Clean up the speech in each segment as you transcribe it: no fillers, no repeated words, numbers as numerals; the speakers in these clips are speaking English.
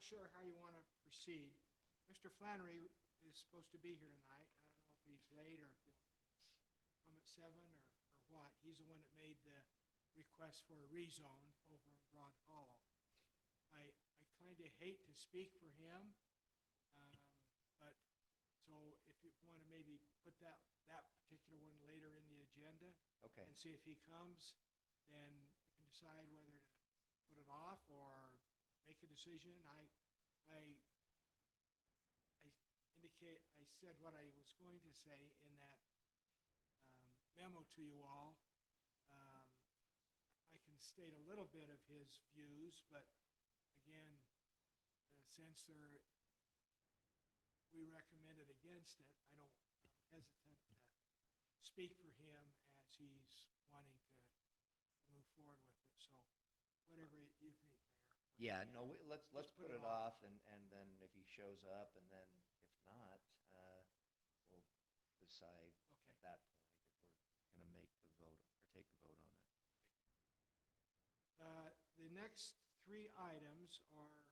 not sure how you want to proceed. Mr. Flannery is supposed to be here tonight. I don't know if he's late or if he'll come at 7 or what. He's the one that made the request for a rezone over in Broad Hollow. I kind of hate to speak for him, but so if you want to maybe put that particular one later in the agenda. Okay. And see if he comes, then you can decide whether to put it off or make a decision. I said what I was going to say in that memo to you all. I can state a little bit of his views, but again, since we recommended against it, I'm hesitant to speak for him as he's wanting to move forward with it. So whatever you think, Mayor. Yeah, no, let's put it off, and then if he shows up, and then if not, we'll decide at that point if we're going to make the vote or take the vote on it. The next 3 items are,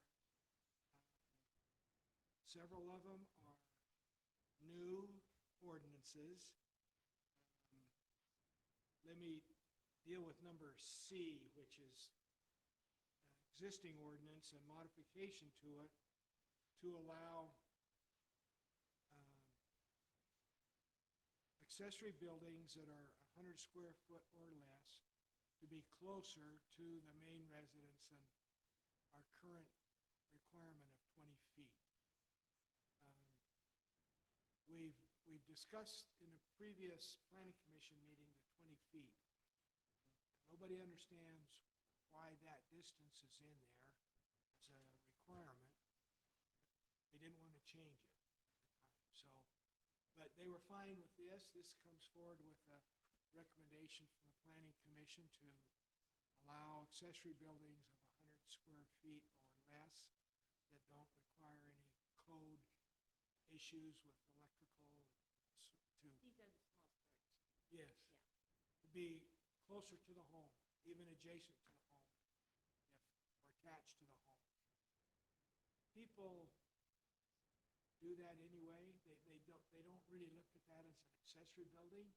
several of them are new ordinances. Let me deal with number C, which is existing ordinance and modification to it to allow accessory buildings that are 100 square foot or less to be closer to the main residence than our current requirement of 20 feet. We've discussed in a previous planning commission meeting the 20 feet. Nobody understands why that distance is in there as a requirement. They didn't want to change it at the time. So, but they were fine with this. This comes forward with a recommendation from the planning commission to allow accessory buildings of 100 square feet or less that don't require any code issues with electrical to. These are the small storage. Yes. Yeah. To be closer to the home, even adjacent to the home, or attached to the home. People do that anyway. They don't really look at that as an accessory building.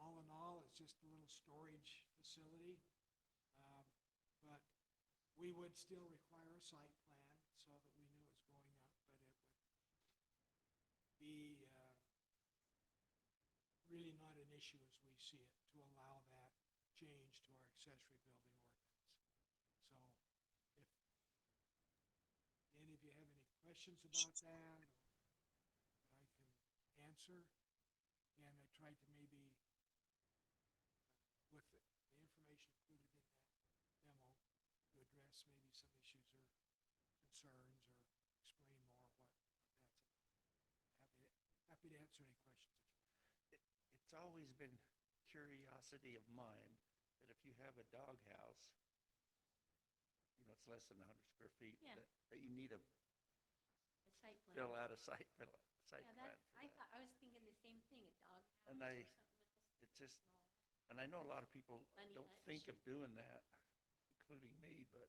All in all, it's just a little storage facility. But we would still require a site plan so that we knew it was going up, but it would be really not an issue as we see it to allow that change to our accessory building ordinance. So if any of you have any questions about that, or I can answer, and I tried to maybe, with the information included in that memo, to address maybe some issues or concerns or explain more what that's about. Happy to answer any questions. It's always been curiosity of mine that if you have a doghouse, it's less than 100 square feet, Yeah. that you need a A site plan. fill out a site Yeah, plan that, for I that. thought, I was thinking the same thing, a dog house And or I- something with It's a just, small. and I know a lot of people Bunny don't hutch. think of doing that, including me, but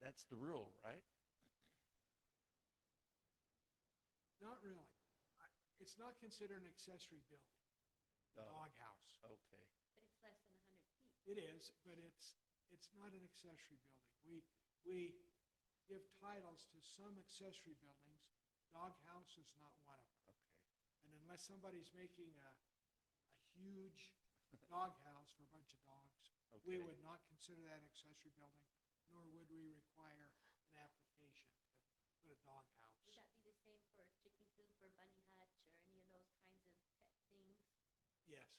that's the rule, right? Not really. It's not considered an accessory building, Oh. doghouse. Okay. But it's less than 100 feet. It is, but it's not an accessory building. We give titles to some accessory buildings. Doghouse is not one of them. Okay. And unless somebody's making a huge doghouse for a bunch of dogs, we Okay. would not consider that an accessory building, nor would we require an application to put a doghouse. Would that be the same for chicken coop or bunny hutch or any of those kinds of pet things? Yes,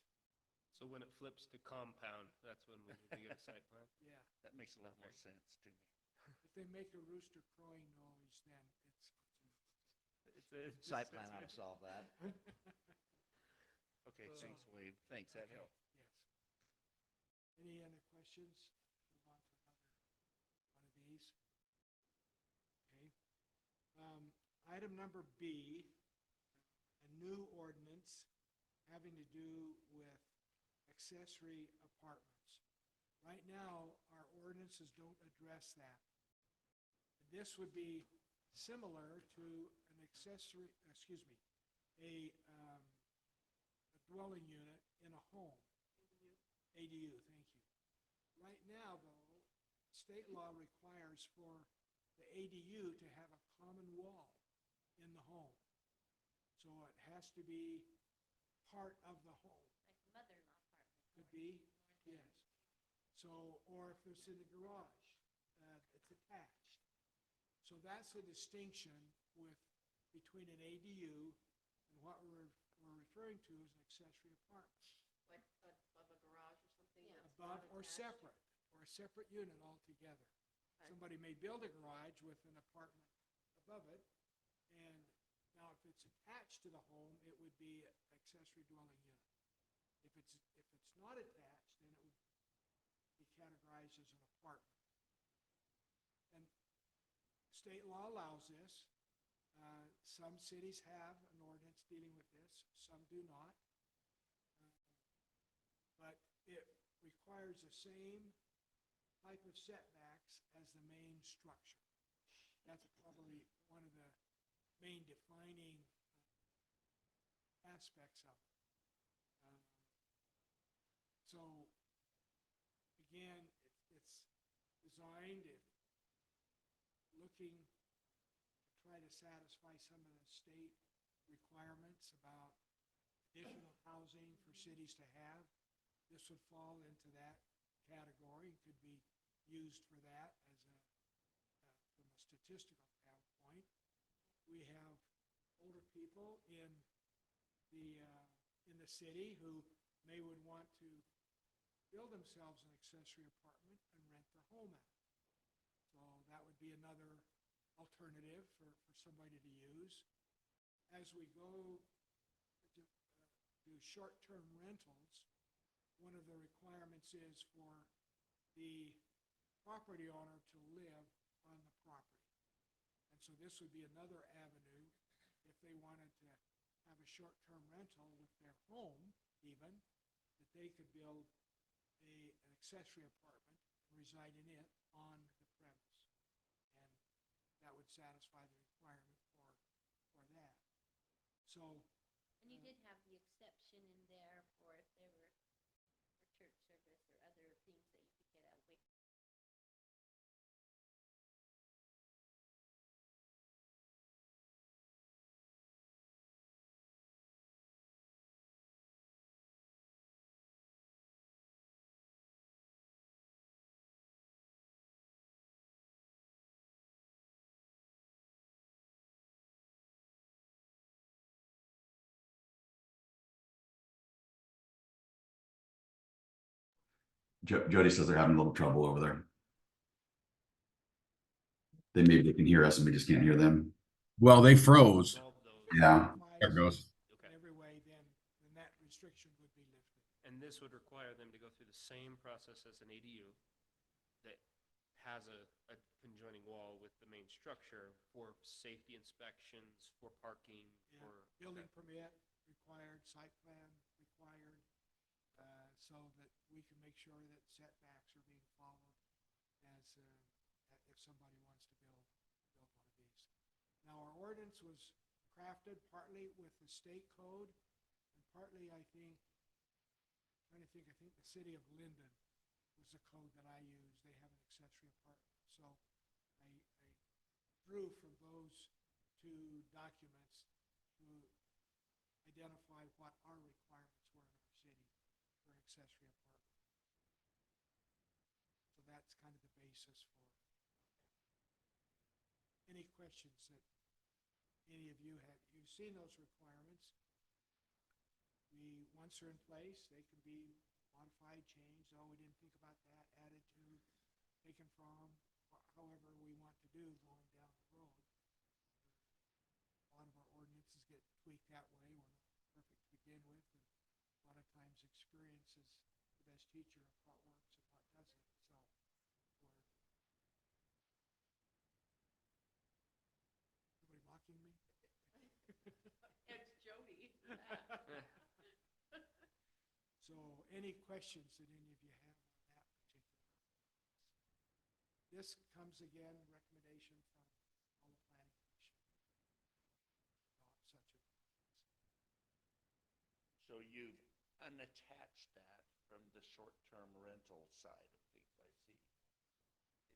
So when it flips to compound, that's when we need to get a site plan? yeah. That makes a lot more sense to me. If they make a rooster crowing noise, then Site plan ought to solve that. Okay, thanks, Wade. Thanks, that helped. Yes. Any other questions? Move on to another one of these. Okay. Item number B, a new ordinance having to do with accessory apartments. Right now, our ordinances don't address that. The this would be similar to an accessory, excuse me, a dwelling unit in a home. ADU, thank you. Right now, though, state law requires for the ADU to have a common wall in the home. So it has to be part of the home. Like mother-in-law apartment. Could be, yes. So, or if it's in the garage, it's attached. So that's the distinction between an ADU and what we're referring to as an accessory apartment. Like above a garage or something? Yeah. that's Above not or attached? separate, or a separate unit altogether. Okay. Somebody may build a garage with an apartment above it, and now if it's attached to the home, it would be an accessory dwelling unit. If it's not attached, then it would be categorized as an apartment. And state law allows this. Some cities have an ordinance dealing with this, some do not. But it requires the same type of setbacks as the main structure. That's probably one of the main defining aspects of it. So, again, it's designed, looking to try to satisfy some of the state requirements about additional housing for cities to have. This would fall into that category, could be used for that as from a statistical standpoint. We have older people in the city who would want to build themselves an accessory apartment and rent their home out. So that would be another alternative for somebody to use. As we go to short-term rentals, one of the requirements is for the property owner to live on the property. And so this would be another avenue if they wanted to have a short-term rental with their home even, that they could build an accessory apartment and reside in it on the premise. And that would satisfy the requirement for that. So, And you did have the exception in there for if there were for church service or other things that you could get away. Jody says they're having a little trouble over there. Maybe they can hear us and we just can't hear them. Well, they froze. Solve those. Yeah. There it goes. Okay. every way, then that restriction would be lifted. And this would require them to go through the same process as an ADU that has a conjoining wall with the main structure for safety inspections, for parking, Yeah, for. building permit required, site plan required, so that we can make sure that setbacks are being followed as, if somebody wants to build one of these. Now, our ordinance was crafted partly with the state code and partly, I think the city of Linden was the code that I used. They have an accessory apartment. So I drew from those two documents to identify what our requirements were in our city for an accessory apartment. So that's kind of the basis for any questions that any of you have. You've seen those requirements. Once they're in place, they can be modified, changed. Oh, we didn't think about that, added to, taken from, however we want to do going down the road. A lot of our ordinances get tweaked that way. We're not perfect to begin with, and a lot of times experience is the best teacher of what works and what doesn't. Somebody mocking me? It's Jody. So any questions that any of you have on that particular? This comes again, recommendation from So you've unattached that from the short-term rental side of things, I see.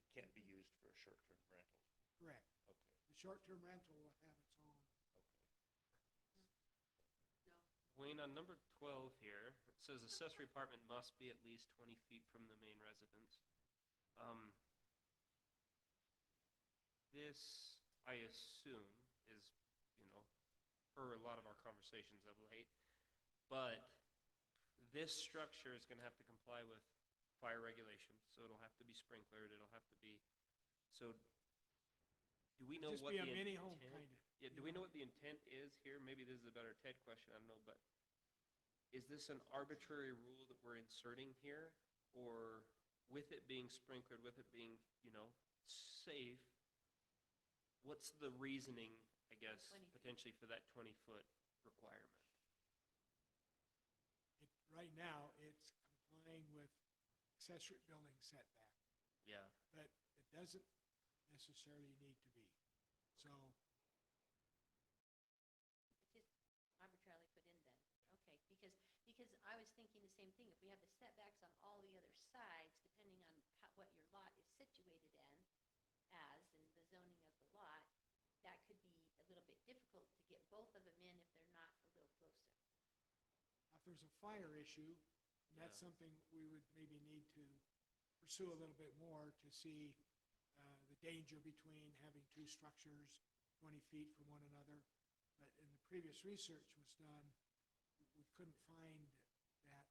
It can't be used for a short-term rental. Correct. Okay, The short-term rental will have its own. okay. No. Wayne, on number 12 here, it says accessory apartment must be at least 20 feet from the main residence. This, I assume, is, per a lot of our conversations of late, but this structure is going to have to comply with fire regulations, so it'll have to be sprinklered, it'll have to be, so do we know Just what be the a mini home, intent- kinda. Yeah, do we know what the intent is here? Maybe this is a better Ted question, I don't know, but is this an arbitrary rule that we're inserting here? Or with it being sprinklered, with it being, safe, what's the reasoning, I guess, 20 feet. potentially for that 20-foot requirement? Right now, it's complying with accessory building setback, Yeah, but it doesn't necessarily need to be. So Just arbitrarily put in then. Okay, because I was thinking the same thing. If we have the setbacks on all the other sides, depending on what your lot is situated in as, and the zoning of the lot, that could be a little bit difficult to get both of them in if they're not a little closer. if there's a fire issue, that's Yeah. something we would maybe need to pursue a little bit more to see the danger between having two structures 20 feet from one another. But in the previous research was done, we couldn't find that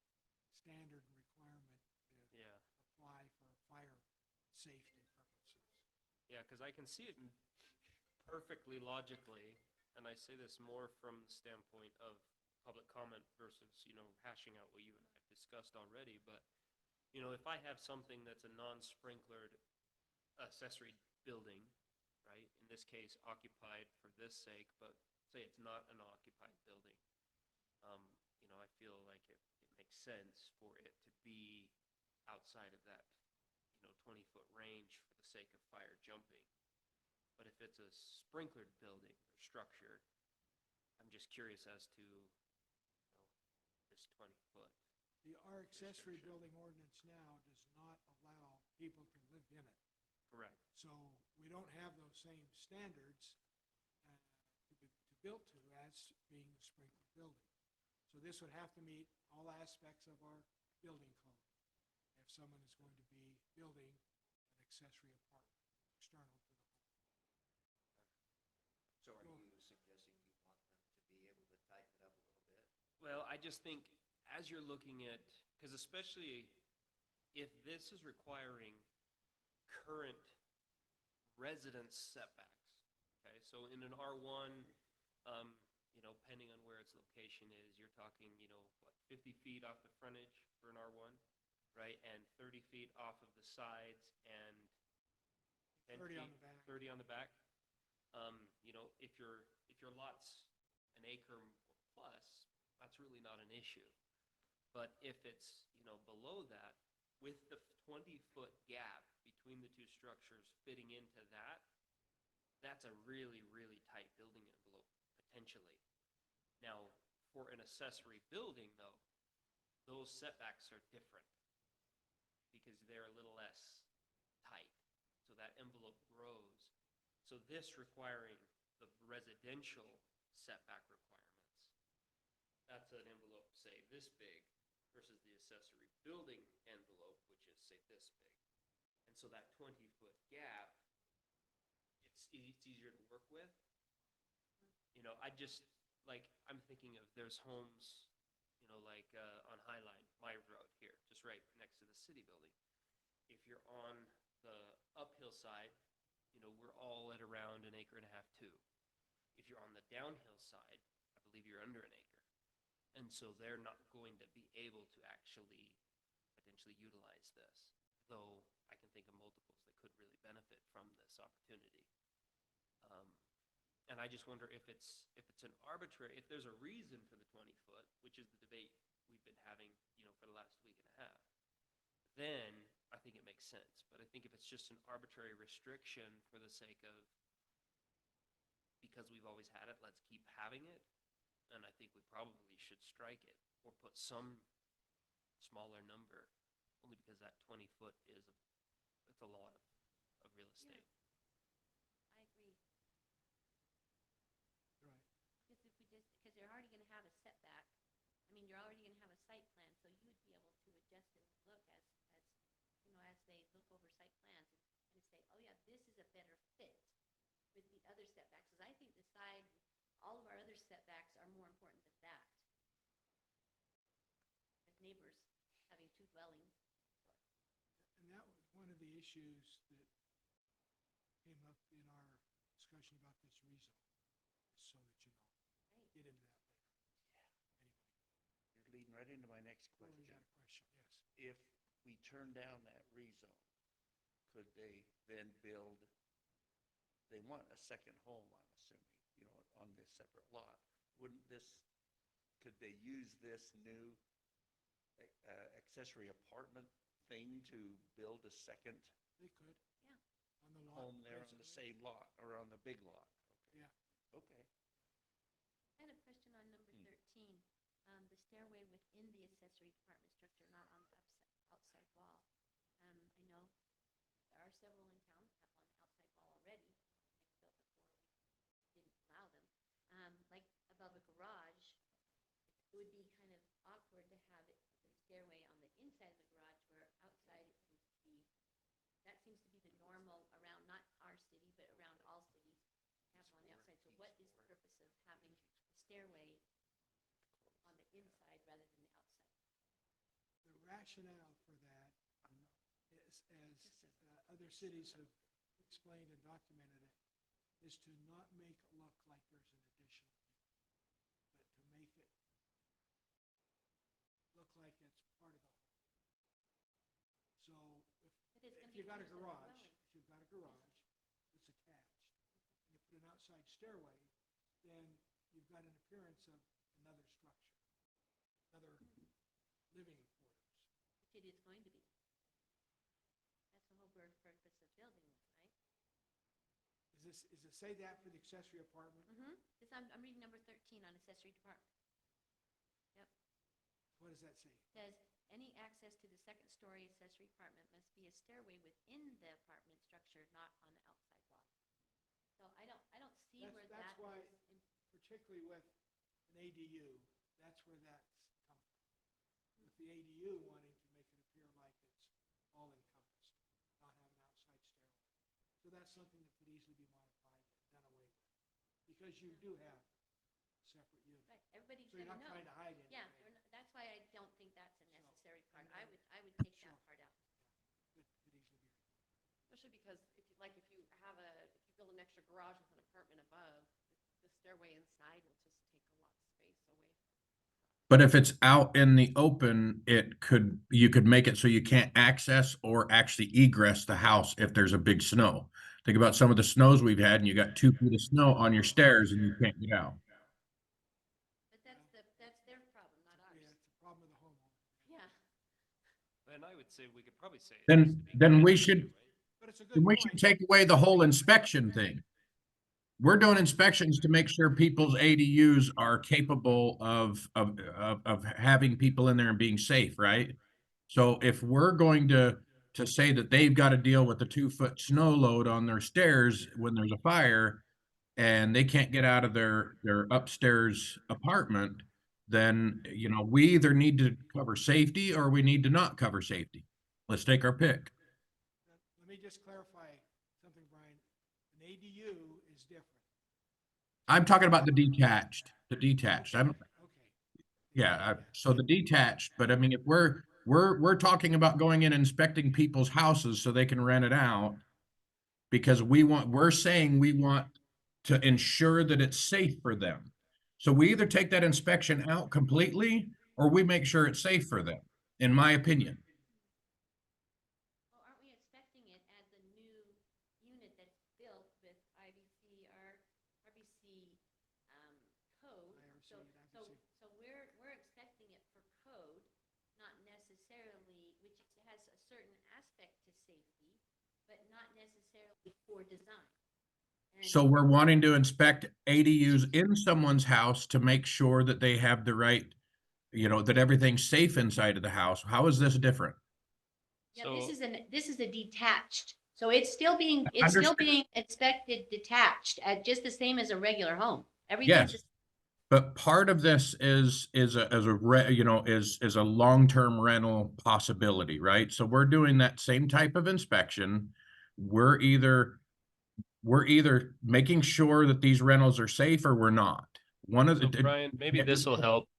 standard requirement to yeah. apply for fire safety purposes. Yeah, because I can see it perfectly logically, and I say this more from the standpoint of public comment versus, hashing out what you and I have discussed already, but, if I have something that's a non-sprinklered accessory building, right, in this case occupied for this sake, but say it's not an occupied building, I feel like it makes sense for it to be outside of that, 20-foot range for the sake of fire jumping. But if it's a sprinklered building or structure, I'm just curious as to, this 20-foot. Our accessory Restriction. building ordinance now does not allow people to live in it. Correct. So we don't have those same standards to build to as being a sprinkler building. So this would have to meet all aspects of our building code if someone is going to be building an accessory apartment external to the home. So are Sure. you suggesting you want them to be able to tighten it up a little bit? Well, I just think as you're looking at, because especially if this is requiring current residence setbacks, okay, so in an R1, depending on where its location is, you're talking, 50 feet off the frontage for an R1, right, and 30 feet off of the sides and 10 30 on feet- the back. 30 on the back. If your lot's an acre or plus, that's really not an issue. But if it's, below that, with the 20-foot gap between the two structures fitting into that, that's a really, really tight building envelope, potentially. Now, for an accessory building, though, those setbacks are different because they're a little less tight. So that envelope grows. So this requiring the residential setback requirements, that's an envelope, say, this big versus the accessory building envelope, which is, say, this big. And so that 20-foot gap, it's easier to work with. I'm thinking of there's homes, on Highline, my road here, just right next to the city building. If you're on the uphill side, we're all at around an acre and a half, 2. If you're on the downhill side, I believe you're under an acre. And so they're not going to be able to actually potentially utilize this, though I can think of multiples that could really benefit from this opportunity. And I just wonder if it's an arbitrary, if there's a reason for the 20-foot, which is the debate we've been having, for the last week and a half, then I think it makes sense. But I think if it's just an arbitrary restriction for the sake of, because we've always had it, let's keep having it, and I think we probably should strike it or put some smaller number, only because that 20 foot is, it's a lot of real estate. I agree. Right. Because if we just, because they're already gonna have a setback, I mean, you're already gonna have a site plan, so you would be able to adjust and look as they look over site plans and say, oh yeah, this is a better fit with the other setbacks, because I think the side, all of our other setbacks are more important than that. As neighbors having two dwellings. And that was one of the issues that came up in our discussion about this rezone, just so that you know. Right. Get into that later. Anyway, You're leading right into my next well, we question. got a question, yes. If we turn down that rezone, could they then build, they want a second home, I'm assuming, you know, on this separate lot. Wouldn't this, could they use this new accessory apartment thing to build a second They could. Yeah. On the lot. home there on the presently. same lot or on the big lot? Yeah. Okay. I had a question on number 13, the stairway within the accessory apartment structure, not on the outside wall. I know there are several in town that have on the outside wall already, like built before we didn't allow them. Like above a garage, it would be kind of awkward to have the stairway on the inside of the garage where outside it seems to be, that seems to be the normal around, not our city, but around all cities, have them on the outside. So what is the purpose of having the stairway on the inside rather than the outside? The rationale for that is, as other cities have explained and documented it, is to not make it look like there's an additional unit, but to make it look like it's part of the home. So But it's if gonna you be got a part of the garage, dwelling. if you've got a garage that's attached, and you put an outside stairway, then you've got an appearance of another structure, another living quarters. Which it is going to be. That's the whole purpose of building it, right? Is it say that for the accessory apartment? Mm-hmm. I'm reading number 13 on accessory department. Yep. What does that say? Says, any access to the second story accessory apartment must be a stairway within the apartment structure, not on the outside wall. So I don't see where that That's why, is particularly with an ADU, that's where that's come from. With the ADU wanting to make it appear like it's all encompassed, not have an outside stairway. So that's something that could easily be modified, done away with, because you do have a separate unit. right. Everybody's So you're gonna not know. trying to hide anything. Yeah, that's why I don't think that's a necessary part. and- I would take Sure. that part out. Could easily be. Especially because if you, like, if you build an extra garage with an apartment above, the stairway inside will just take a lot of space away. But if it's out in the open, you could make it so you can't access or actually egress the house if there's a big snow. Think about some of the snows we've had and you got 2 feet of snow on your stairs and you can't get out. But that's their problem, not Yeah, ours. it's a problem of the homeowner. Yeah. And I would say we could probably say. it Then- has to be then we connected, should- right? But it's a good Then we point. should take away the whole inspection thing. We're doing inspections to make sure people's ADUs are capable of having people in there and being safe, right? So if we're going to say that they've got to deal with the 2 foot snow load on their stairs when there's a fire and they can't get out of their upstairs apartment, then, you know, we either need to cover safety or we need to not cover safety. Let's take our pick. Let me just clarify something, Brian. An ADU is different. I'm talking about the detached. I'm, Okay. yeah, so the detached, but I mean, if we're talking about going in and inspecting people's houses so they can rent it out. Because we're saying we want to ensure that it's safe for them. So we either take that inspection out completely or we make sure it's safe for them, in my opinion. Well, aren't we expecting it as a new unit that's built with RBC code? IRC So, and so, IBC. so we're expecting it for code, not necessarily, which has a certain aspect to safety, but not necessarily for design. So we're wanting to inspect ADUs in someone's house to make sure that they have the right, that everything's safe inside of the house. How is this different? Yeah, So- this is a detached, so it's still being Understood. inspected detached, just the same as a regular home. Yes. Everything's, But part of this is a long-term rental possibility, right? So we're doing that same type of inspection. We're either making sure that these rentals are safe or we're not. One of So the. Brian, maybe this will help.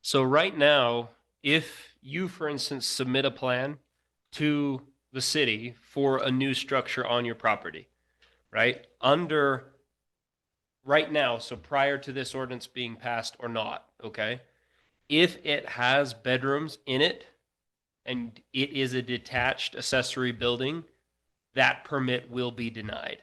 So right now, if you, for instance, submit a plan to the city for a new structure on your property, right? Right now, so prior to this ordinance being passed or not, okay? If it has bedrooms in it and it is a detached accessory building, that permit will be denied.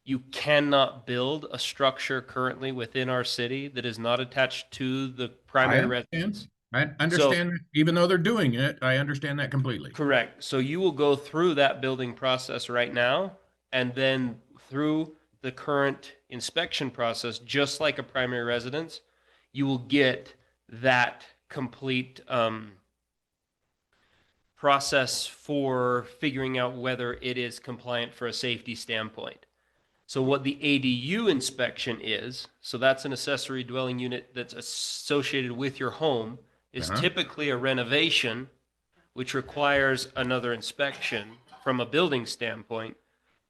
You cannot build a structure currently within our city that is not attached to the primary residence. I understand, even though they're doing it, I understand that completely. Correct. So you will go through that building process right now, and then through the current inspection process, just like a primary residence, you will get that complete process for figuring out whether it is compliant for a safety standpoint. So what the ADU inspection is, so that's an accessory dwelling unit that's associated with your home, is typically a renovation, which requires another inspection from a building standpoint.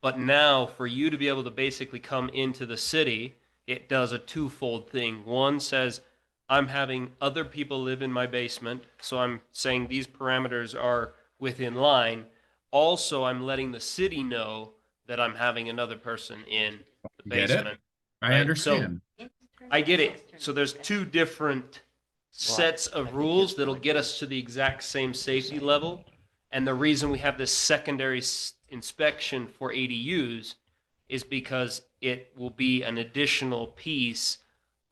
But now for you to be able to basically come into the city, it does a twofold thing. One says, I'm having other people live in my basement, so I'm saying these parameters are within line. Also, I'm letting the city know that I'm having another person in the Get it? basement. I Right, understand. I get it. So there's two different sets of rules that'll get us to the exact same safety level. And the reason we have this secondary inspection for ADUs is because it will be an additional piece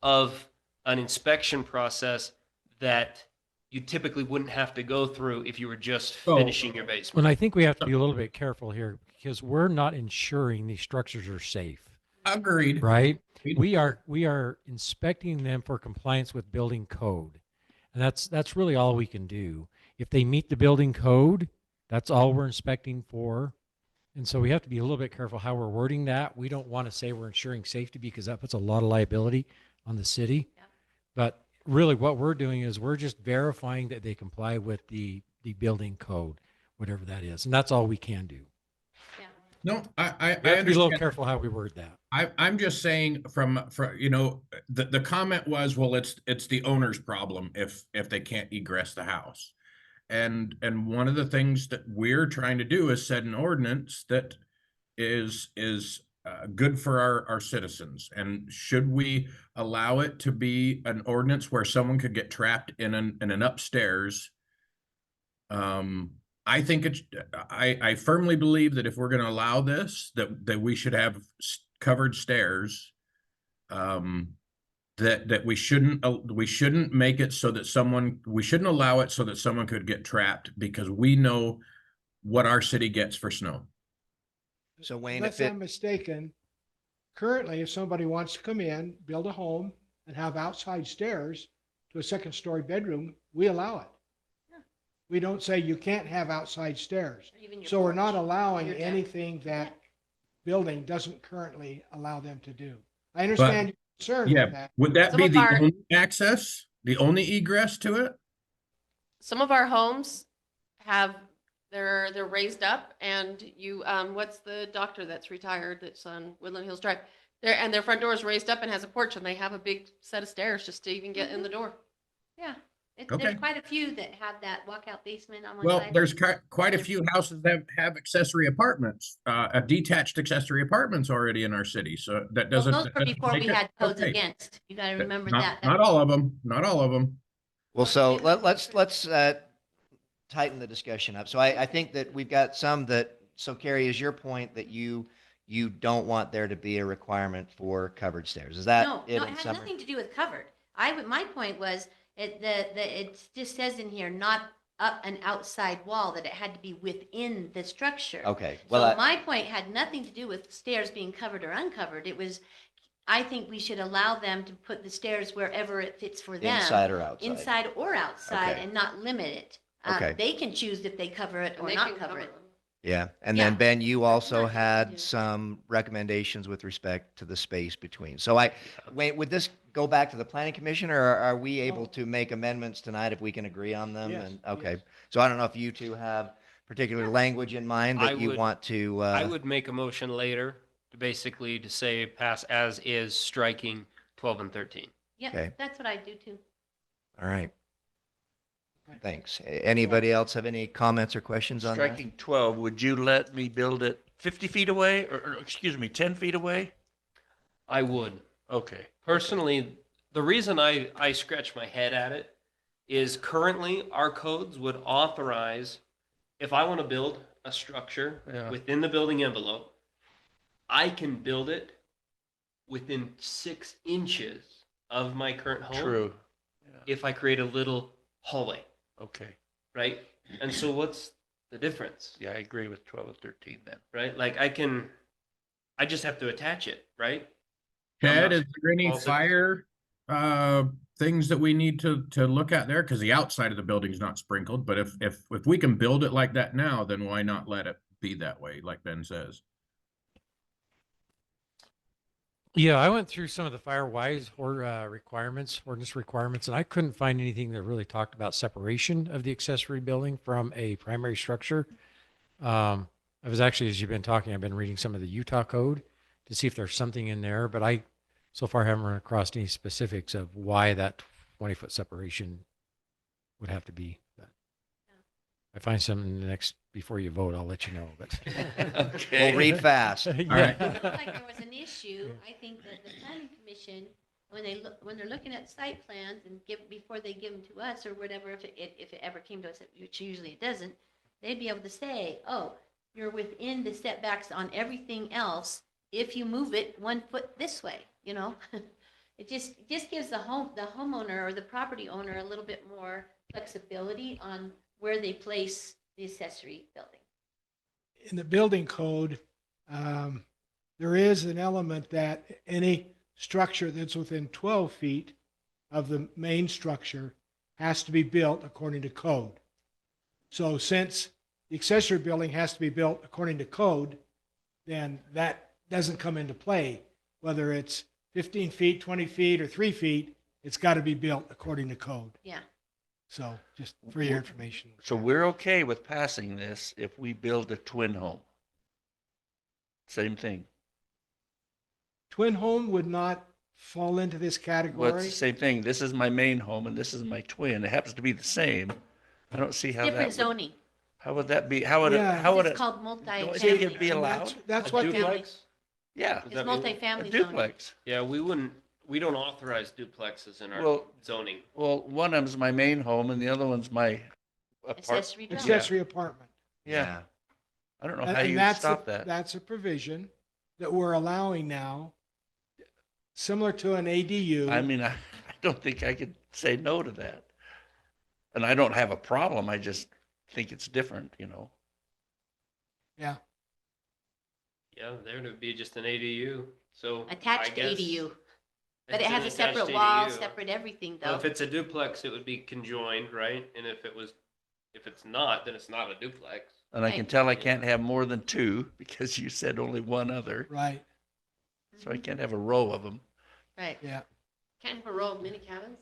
of an inspection process that you typically wouldn't have to go through if you were just finishing your basement. Well, I think we have to be a little bit careful here because we're not ensuring these structures are safe, Agreed. right? We are inspecting them for compliance with building code. And that's really all we can do. If they meet the building code, that's all we're inspecting for. And so we have to be a little bit careful how we're wording that. We don't want to say we're ensuring safety because that puts a lot of liability on the city. Yeah. But really what we're doing is we're just verifying that they comply with the building code, whatever that is. And that's all we can do. yeah. No, I We have to be a little understand. careful how we word that. I'm just saying the comment was, well, it's the owner's problem if they can't egress the house. And one of the things that we're trying to do is set an ordinance that is good for our citizens. And should we allow it to be an ordinance where someone could get trapped in an upstairs? I think I firmly believe that if we're going to allow this, that we should have covered stairs. That we shouldn't make it so that we shouldn't allow it so that someone could get trapped because we know what our city gets for snow. So Wayne, Unless if it, I'm mistaken, currently, if somebody wants to come in, build a home and have outside stairs to a second-story bedroom, we allow it. Yeah. We don't say you can't have outside stairs. Or even your So we're not porch, allowing your deck. anything that Deck. building doesn't currently allow them to do. I understand your concern Yeah, with that. would that Some be of the our- only access, the only egress to it? Some of our homes have, they're raised up and you, what's the doctor that's retired that's on Woodland Hills Drive? Their front door is raised up and has a porch and they have a big set of stairs just to even get in the door. Yeah. Okay. There's quite a few that have that walkout basement on one Well, side. there's quite a few houses that have accessory apartments, detached accessory apartments already in our city. So that Well, doesn't. those were doesn't before make we it had codes okay. against. You gotta remember Not- that. Not all of them, not all of them. well, so let's tighten the discussion up. So I think that we've got some so Carrie, is your point that you don't want there to be a requirement for covered stairs? Is that No, it no, in it has summary? nothing to do with covered. My point was, it just says in here, not up an outside wall, that it had to be within the structure. Okay, So well, my point had nothing to do with stairs being covered or uncovered. It was, I think we should allow them to put the stairs wherever it fits for them. inside or outside? Inside or outside, Okay. and not limit it. Okay. They can choose if they cover it And or they not can cover it. them. Yeah, and then Yeah. Ben, you also not easy to had do. some recommendations with respect to the space between. So wait, would this go back to the planning commission, or are we able No. to make amendments tonight if we can agree on them? Yes, And okay, yes. so I don't know if you two have particular language in mind I that you would- want to, I would make a motion later to basically to say pass as is, striking 12 and 13. Okay. Yep, that's what I do too. all right. Thanks. Anybody else have any comments or questions on that? Striking 12, would you let me build it 50 feet away or excuse me, 10 feet away? I would. Okay. Personally, the reason I scratch my head at it is currently our codes would authorize, if I want to build a structure Yeah. within the building envelope, I can build it within 6 inches of my current home. True. If I create a little hallway, Okay. right? And so what's the difference, Yeah, I agree with 12 and 13 then. right? Like I just have to attach it, right? Ted, not is there any also- fire, things that we need to look at there? Cause the outside of the building's not sprinkled, but if we can build it like that now, then why not let it be that way, like Ben says? Yeah, I went through some of the Firewise requirements, ordinance requirements, and I couldn't find anything that really talked about separation of the accessory building from a primary structure. I was actually, as you've been talking, I've been reading some of the Utah code to see if there's something in there, but I so far haven't run across any specifics of why that 20-foot separation would have to be. But if I find something before you vote, I'll let you know, but. We'll read fast. right. It looked like there was an issue. I think that the planning commission, when they're looking at site plans and before they give them to us or whatever, if it ever came to us, which usually it doesn't, they'd be able to say, oh, you're within the setbacks on everything else if you move it 1 foot this way, you know? It just gives the homeowner or the property owner a little bit more flexibility on where they place the accessory building. In the building code, there is an element that any structure that's within 12 feet of the main structure has to be built according to code. So since the accessory building has to be built according to code, then that doesn't come into play. Whether it's 15 feet, 20 feet, or 3 feet, it's got to be built according to code. Yeah. So just for your information. So we're okay with passing this if we build a twin home. Same thing. Twin home would not fall into this Well, it's category. the same thing. This is my main home and this is my twin. It happens to be the same. I don't see how Different that would, zoning. how would that be? How would it, Yeah. how would It's it? called Don't multi-family. you think it'd be And allowed? That's A what the, duplex? Yeah, It's that mean- a multifamily zoning. duplex. Yeah, we don't authorize duplexes in our Well- zoning. Well, one of them's my main home and the other one's my apart. Accessory building. accessory apartment. Yeah, I don't know And- how and you that's stop that. That's a provision that we're allowing now, similar to an ADU. I mean, I don't think I could say no to that. And I don't have a problem. I just think it's different, you know? Yeah, Yeah, there would be just an ADU, so. I Attached to guess ADU. But it it's has an a separate attached wall, ADU. separate everything Well, though. if it's a duplex, it would be conjoined, right? And if it's not, then it's not a duplex. And I can Right. tell I can't have more than two because you said only one other. right, So I can't have a row of them. Right. yeah. Can't have a row of mini cabins?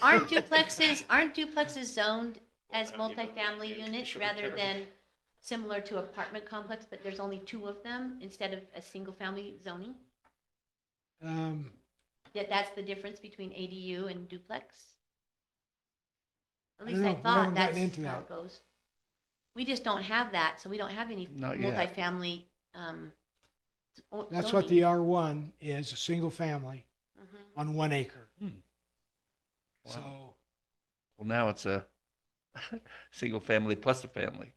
Aren't duplexes zoned as multifamily units Should we rather cover- than similar to apartment complex, but there's only 2 of them instead of a single family zoning? That's the difference between ADU and duplex? At I least don't I know. We thought haven't gotten that's into how that. it goes. We just don't have that, so we don't have any Not yet. multifamily, That's what zoning. the R1 is, a single family Mhm. on 1 acre. Wow. So Well, now it's a single family plus a family.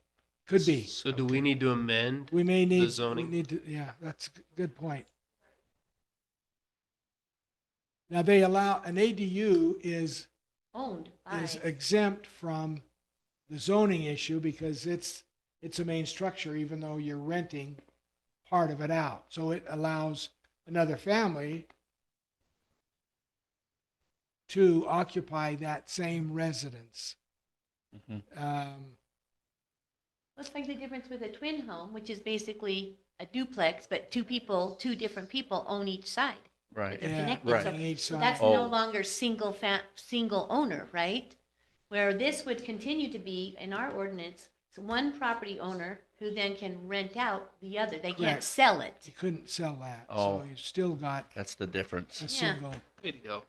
could be. So do we need to amend? We may need, we zoning? need to, yeah, that's a good point. Now they allow, an ADU is Owned by, exempt from the zoning issue because it's a main structure, even though you're renting part of it out. So it allows another family to occupy that same residence. Mhm. It's like the difference with a twin home, which is basically a duplex, but two different people own each side. Right. They're Yeah, connected. right. So on each so side. that's Oh. no longer single owner, right? Where this would continue to be, in our ordinance, it's one property owner who then can rent out the other. They can't Correct. sell it. You couldn't sell that, so Oh. you still got That's the difference. a Yeah. single. Way to go.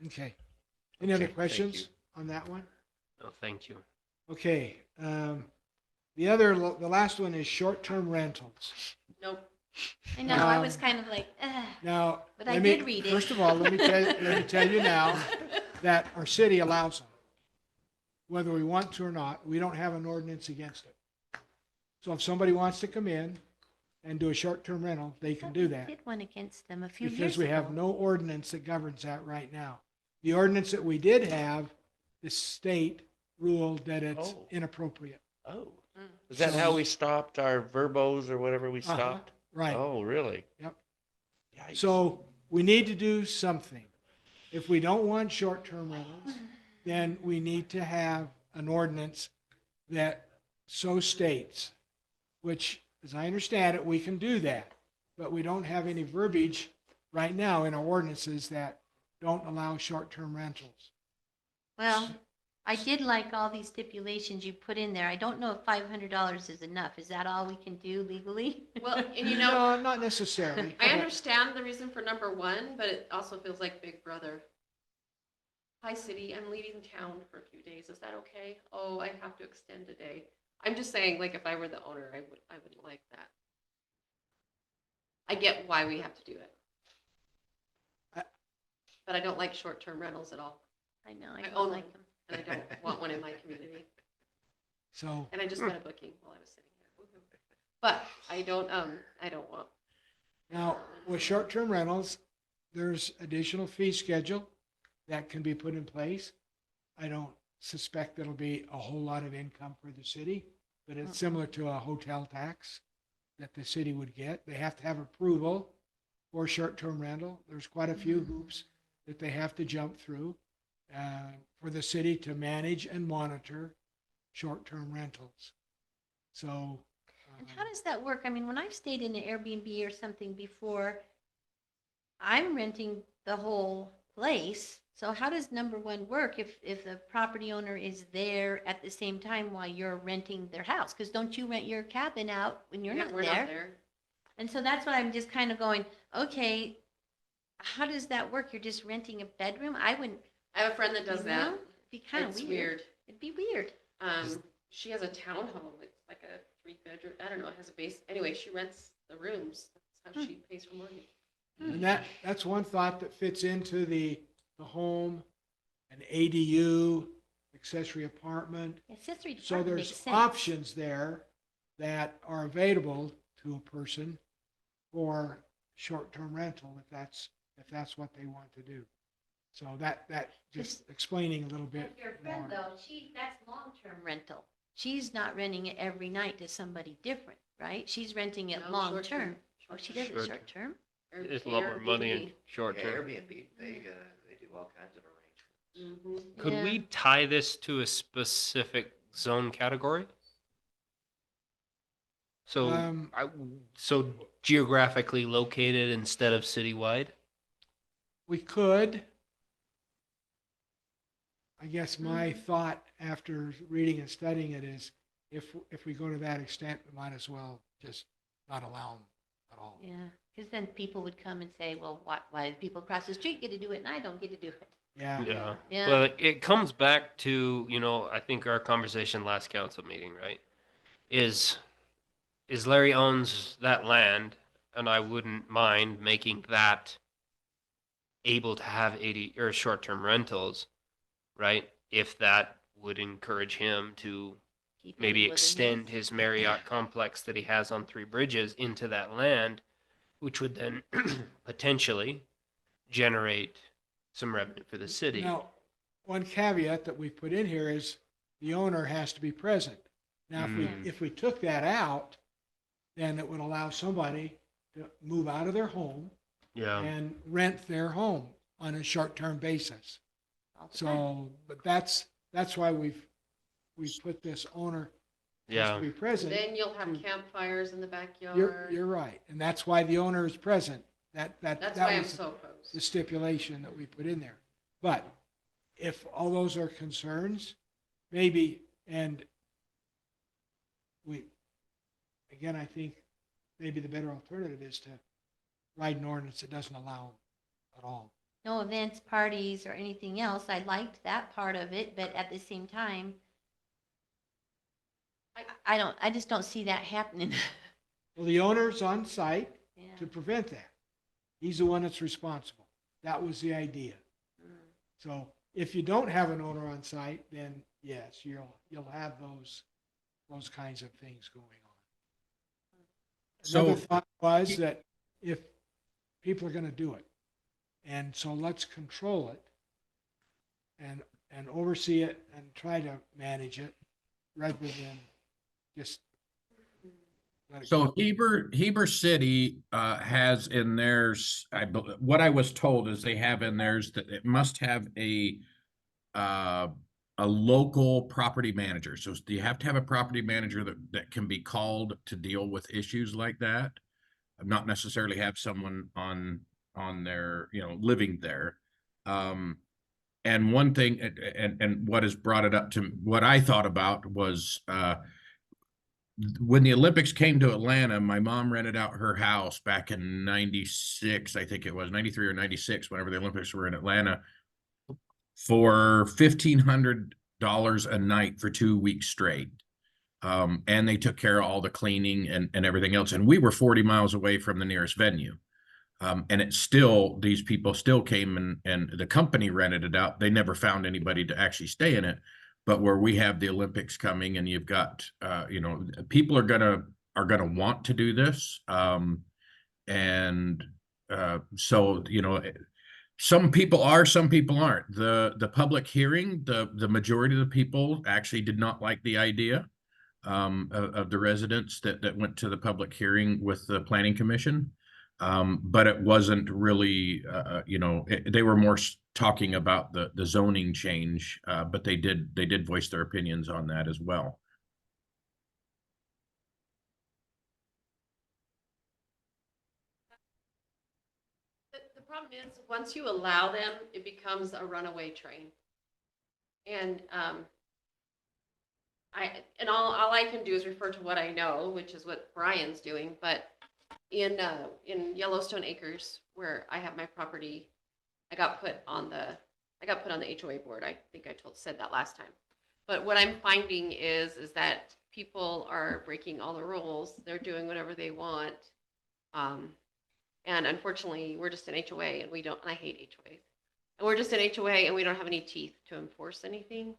Okay. Any other Okay, thank questions you. on that one? No, thank you. Okay, the last one is short-term rentals. Nope. I know, I was Um, kind of like, ugh. Now, But I let me- did read it. First of all, let me tell you now that our city allows them. Whether we want to or not, we don't have an ordinance against it. So if somebody wants to come in and do a short-term rental, they can do that. Did one against them a few years Because we have ago. no ordinance that governs that right now. The ordinance that we did have, the state ruled that it's Oh. inappropriate. Oh. Mm. Is that how we stopped our verbos or whatever we Uh-huh. stopped? Right. Oh, really? Yep. Yikes. So we need to do something. If we don't want short-term rentals, then we need to have an ordinance that so states, which, as I understand it, we can do that. But we don't have any verbiage right now in our ordinances that don't allow short-term rentals. Well, I did like all these stipulations you put in there. I don't know if $500 is enough. Is that all we can do legally? Well, and you know, No, not necessarily. I understand the reason for number one, but it also feels like Big Brother. Hi, city, I'm leaving town for a few days. Is that okay? Oh, I have to extend a day. I'm just saying, like, if I were the owner, I wouldn't like that. I get why we have to do it. I- But I don't like short-term rentals at all, I know, I I don't own like one. them. and I don't want one in my community. So, And I just got a booking while I was sitting here. Woohoo. But I don't want. now, with short-term rentals, there's additional fee schedule that can be put in place. I don't suspect it'll be a whole lot of income for the city, but it's similar to a hotel tax that the city would get. They have to have approval for short-term rental. There's quite a few hoops that they have to jump through for the city to manage and monitor short-term rentals. So. And how does that work? I mean, when I've stayed in an Airbnb or something before, I'm renting the whole place. So how does number one work if the property owner is there at the same time while you're renting their house? Because don't you rent your cabin out when you're Yeah, not we're there? And so that's what I'm just kind of going, okay, how does that work? You're just renting a bedroom? I wouldn't, I have a friend that does you that. know? It'd be kind of It's weird. weird. It'd be weird. She has a townhome. It's like a 3-bedroom. I don't know. It has a base. Anyway, she rents the rooms. That's how she pays for mortgage. And that's one thought that fits into the home, an ADU, accessory apartment. Accessory So department makes there's sense. options there that are available to a person for short-term rental if that's what they want to do. So that just explaining a little bit Your more. friend though, that's long-term rental. She's not renting it every night to somebody different, right? She's renting it No, long-term. short-term. Oh, she does it Short-term. short-term? It's a lot more money in Yeah, short term. Airbnb, they do all kinds of arrangements. Mm-hmm. Could Yeah. we tie this to a specific zone category? So, Um, so geographically located instead of citywide? We could. I guess my thought after reading and studying it is if we go to that extent, we might as well just not allow them at all. Yeah, because then people would come and say, well, why do people across the street get to do it and I don't get to do it? Yeah. Yeah. Yeah. But it comes back to, I think our conversation last council meeting, right? Is Larry owns that land and I wouldn't mind making that able to have 80 or short-term rentals, right? If that would encourage him to Keep it maybe within extend his- his Marriott complex that he has on Three Bridges into that land, which would then potentially generate some revenue for the city. Now, one caveat that we put in here is the owner has to be present. Now, if we took that out, then it would allow somebody to move out of their home Yeah. and rent their home on a short-term basis. all the time. So, but that's why we've put this owner has Yeah. to be present. Then you'll have campfires in the You're backyard. right. And that's why the owner is present. That's That why I'm was so opposed. the stipulation that we put in there. But if all those are concerns, maybe, and again, I think maybe the better alternative is to write an ordinance that doesn't allow them at all. No events, parties, or anything else. I liked that part of it, but at the same time, I just don't see that happening. Well, the owner's on site Yeah. to prevent that. He's the one that's responsible. That was the idea. So if you don't have an owner on site, then yes, you'll have those kinds of things going on. So- Another thought was that if people are going to do it, and so let's control it and oversee it and try to manage it rather than just let it So go. Heber City has in theirs, what I was told is they have in theirs that it must have a local property manager. So you have to have a property manager that can be called to deal with issues like that. Not necessarily have someone on their, living there. And one thing, and what has brought it up to what I thought about was, when the Olympics came to Atlanta, my mom rented out her house back in 96, I think it was 93 or 96, whenever the Olympics were in Atlanta, for $1,500 a night for 2 weeks straight. And they took care of all the cleaning and everything else. And we were 40 miles away from the nearest venue. And it's still, these people still came and the company rented it out. They never found anybody to actually stay in it. But where we have the Olympics coming and you've got, people are gonna want to do this. So, some people are, some people aren't. The public hearing, the majority of the people actually did not like the idea of the residents that went to the public hearing with the planning commission. But it wasn't really, they were more talking about the zoning change, but they did voice their opinions on that as well. The problem is, once you allow them, it becomes a runaway train. And all I can do is refer to what I know, which is what Brian's doing. But in Yellowstone Acres, where I have my property, I got put on the HOA board. I think I said that last time. But what I'm finding is that people are breaking all the rules. They're doing whatever they want. And unfortunately, we're just an HOA and I hate HOAs. And we're just an HOA and we don't have any teeth to enforce anything.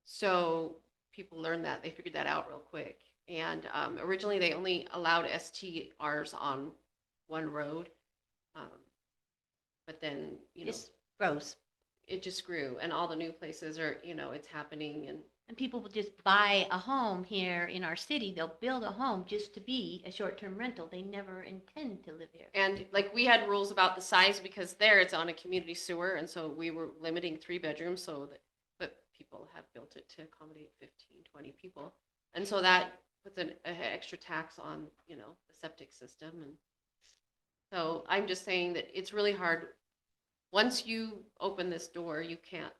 So people learned that. They figured that out real quick. And originally they only allowed STRs on one road. But then, It's gross. it just grew and all the new places are, it's happening And people will just buy a home here in our city. They'll build a home just to be a short-term rental. They never intend to live here. And like we had rules about the size because there it's on a community sewer. And so we were limiting 3 bedrooms but people have built it to accommodate 15, 20 people. And so that puts an extra tax on, the septic system. And so I'm just saying that it's really hard. Once you open this door, you can't,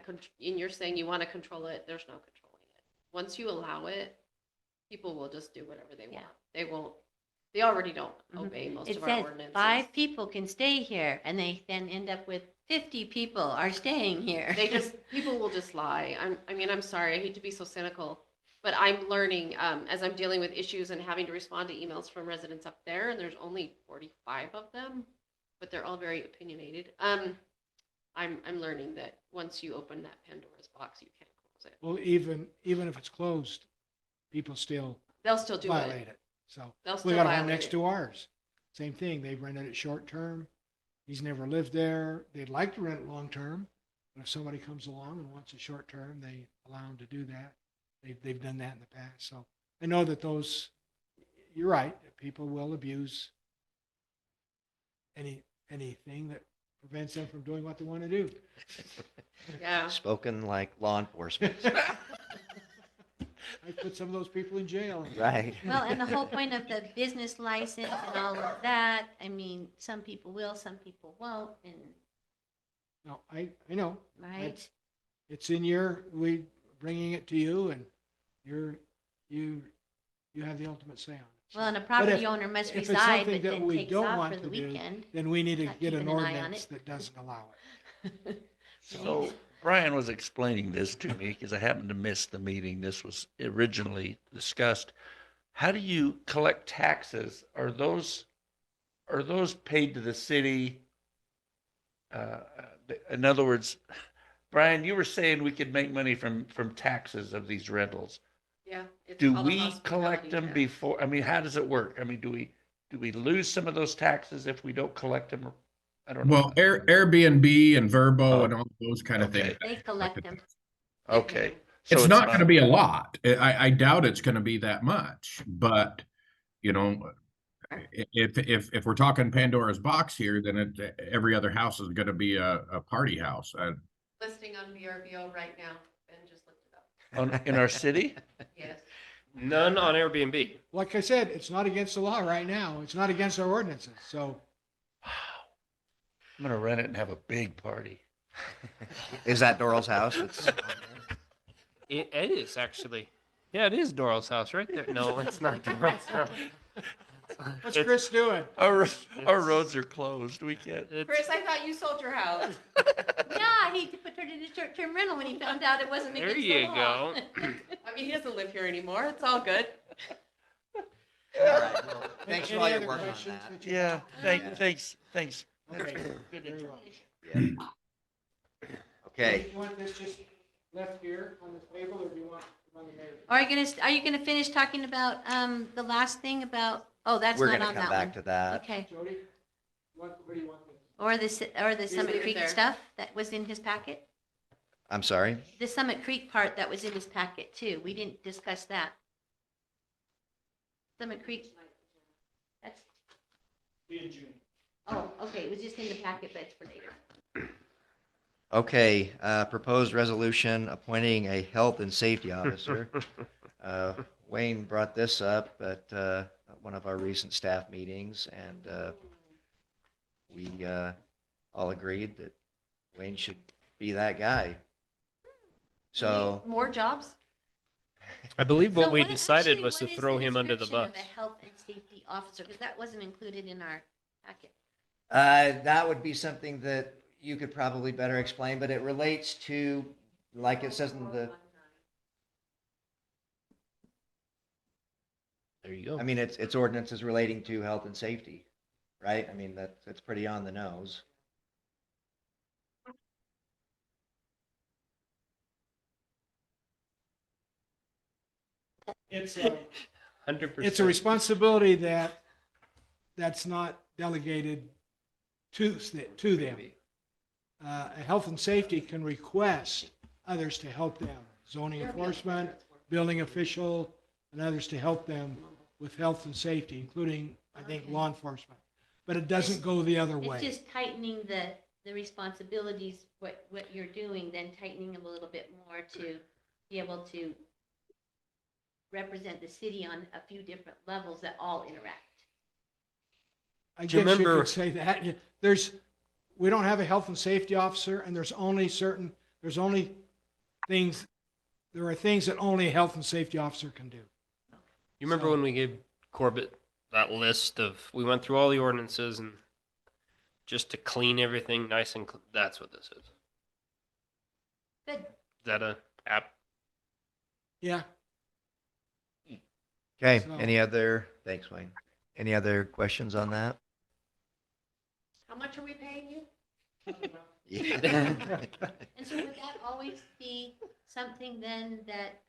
and you're saying you want to control it, there's no controlling it. Once you allow it, people will just do whatever they Yeah. want. They already don't Mhm. obey most It of our says ordinances. 5 people can stay here, and they then end up with 50 people are staying here. People will just lie. I'm sorry, I hate to be so cynical, but I'm learning, as I'm dealing with issues and having to respond to emails from residents up there, and there's only 45 of them, but they're all very opinionated. I'm learning that once you open that Pandora's box, you can't close it. Well, even if it's closed, people still They'll still do violate it. it. So They'll we still got one violate next it. to ours. Same thing. They've rented it short term. He's never lived there. They'd like to rent it long term, But if somebody comes along and wants a short term, they allow them to do that. They've done that in the past. So I know that those, you're right, that people will abuse anything that prevents them from doing what they want to do. Yeah. Spoken like law enforcement. I put some of those people in jail. Right. Well, and the whole point of the business license and all of that, I mean, some people will, some people won't, and, No, I know. right? It's in we bringing it to you and you have the ultimate say on it. So- Well, and a if- property owner must if it's reside, something but that then we takes don't off want for the to do, weekend. Then we need to Not get an keeping an eye on ordinance it. that doesn't allow it. So Brian was explaining this to me because I happened to miss the meeting. This was originally discussed. How do you collect taxes? Are those paid to the city? In other words, Brian, you were saying we could make money from taxes of these rentals. Yeah. it's Do called a we collect hospitality them tax. before? I mean, how does it work? I mean, do we lose some of those taxes if we don't collect them? I don't know. Well, Airbnb and Verbo Oh, and all those kind of things. okay. They collect them. Okay. So It's not gonna be a lot. I doubt it's gonna be that much, but, you know, if we're talking Pandora's box here, then every other house is gonna be a party house. Listing on VRBO right now. Ben just looked it up. in our city? Yes. None on Airbnb. Like I said, it's not against the law right now. It's not against our ordinances. So I'm gonna rent it and have a big party. Is that Doral's house? It is actually. Yeah, it is Doral's house right there. No, it's not Doral's house. what's Chris doing? Our roads are closed. We can't. Chris, I thought you sold your house. Yeah, he turned it into short-term rental when he found out it wasn't There against the you law. go. I mean, he doesn't live here anymore. It's all good. All right. Well, thanks for Any all your other work on questions that. you Yeah, have? thanks. Okay, Good very info. well. Yeah. Okay. Do you want this just left here on the table, or do you want it on the mayor? Are you gonna finish talking about, the last thing about, oh, that's We're not gonna on come that back one. to that. Okay, Jody, where do you want this? or the Summit leave it Creek there. stuff that was in his packet? I'm sorry. The Summit Creek part that was in his packet too. We didn't discuss that. Summit Creek. That's, Be in June. oh, okay, it was just in the packet, but it's for later. Okay, proposed resolution appointing a health and safety officer. Wayne brought this up at one of our recent staff meetings, and we all agreed that Wayne should be that guy. So, More jobs? I believe what So we what- decided actually, was what to is throw the him under the description bus. of a health and safety officer, because that wasn't included in our packet. that would be something that you could probably better explain, but it relates to, like it says in the, There you go. I mean, it's ordinances relating to health and safety, right? I mean, that's pretty on the nose. It's 100%. it's a responsibility that's not delegated to them. A health and safety can request others to help them, zoning enforcement, building official, and others to help them with health and safety, including, I think, law enforcement. But it doesn't go the other It's way. just tightening the responsibilities, what you're doing, then tightening them a little bit more to be able to represent the city on a few different levels that all interact. I Do you guess you remember- could say that. We don't have a health and safety officer, and there are things that only a health and safety officer can do. You remember when we gave Corbett that list of, we went through all the ordinances and just to clean everything nice and, that's what this is. Good. Is that a app? Yeah, Okay, So- thanks, Wayne. Any other questions on that? How much are we paying you? Yeah. And so would that always be something then that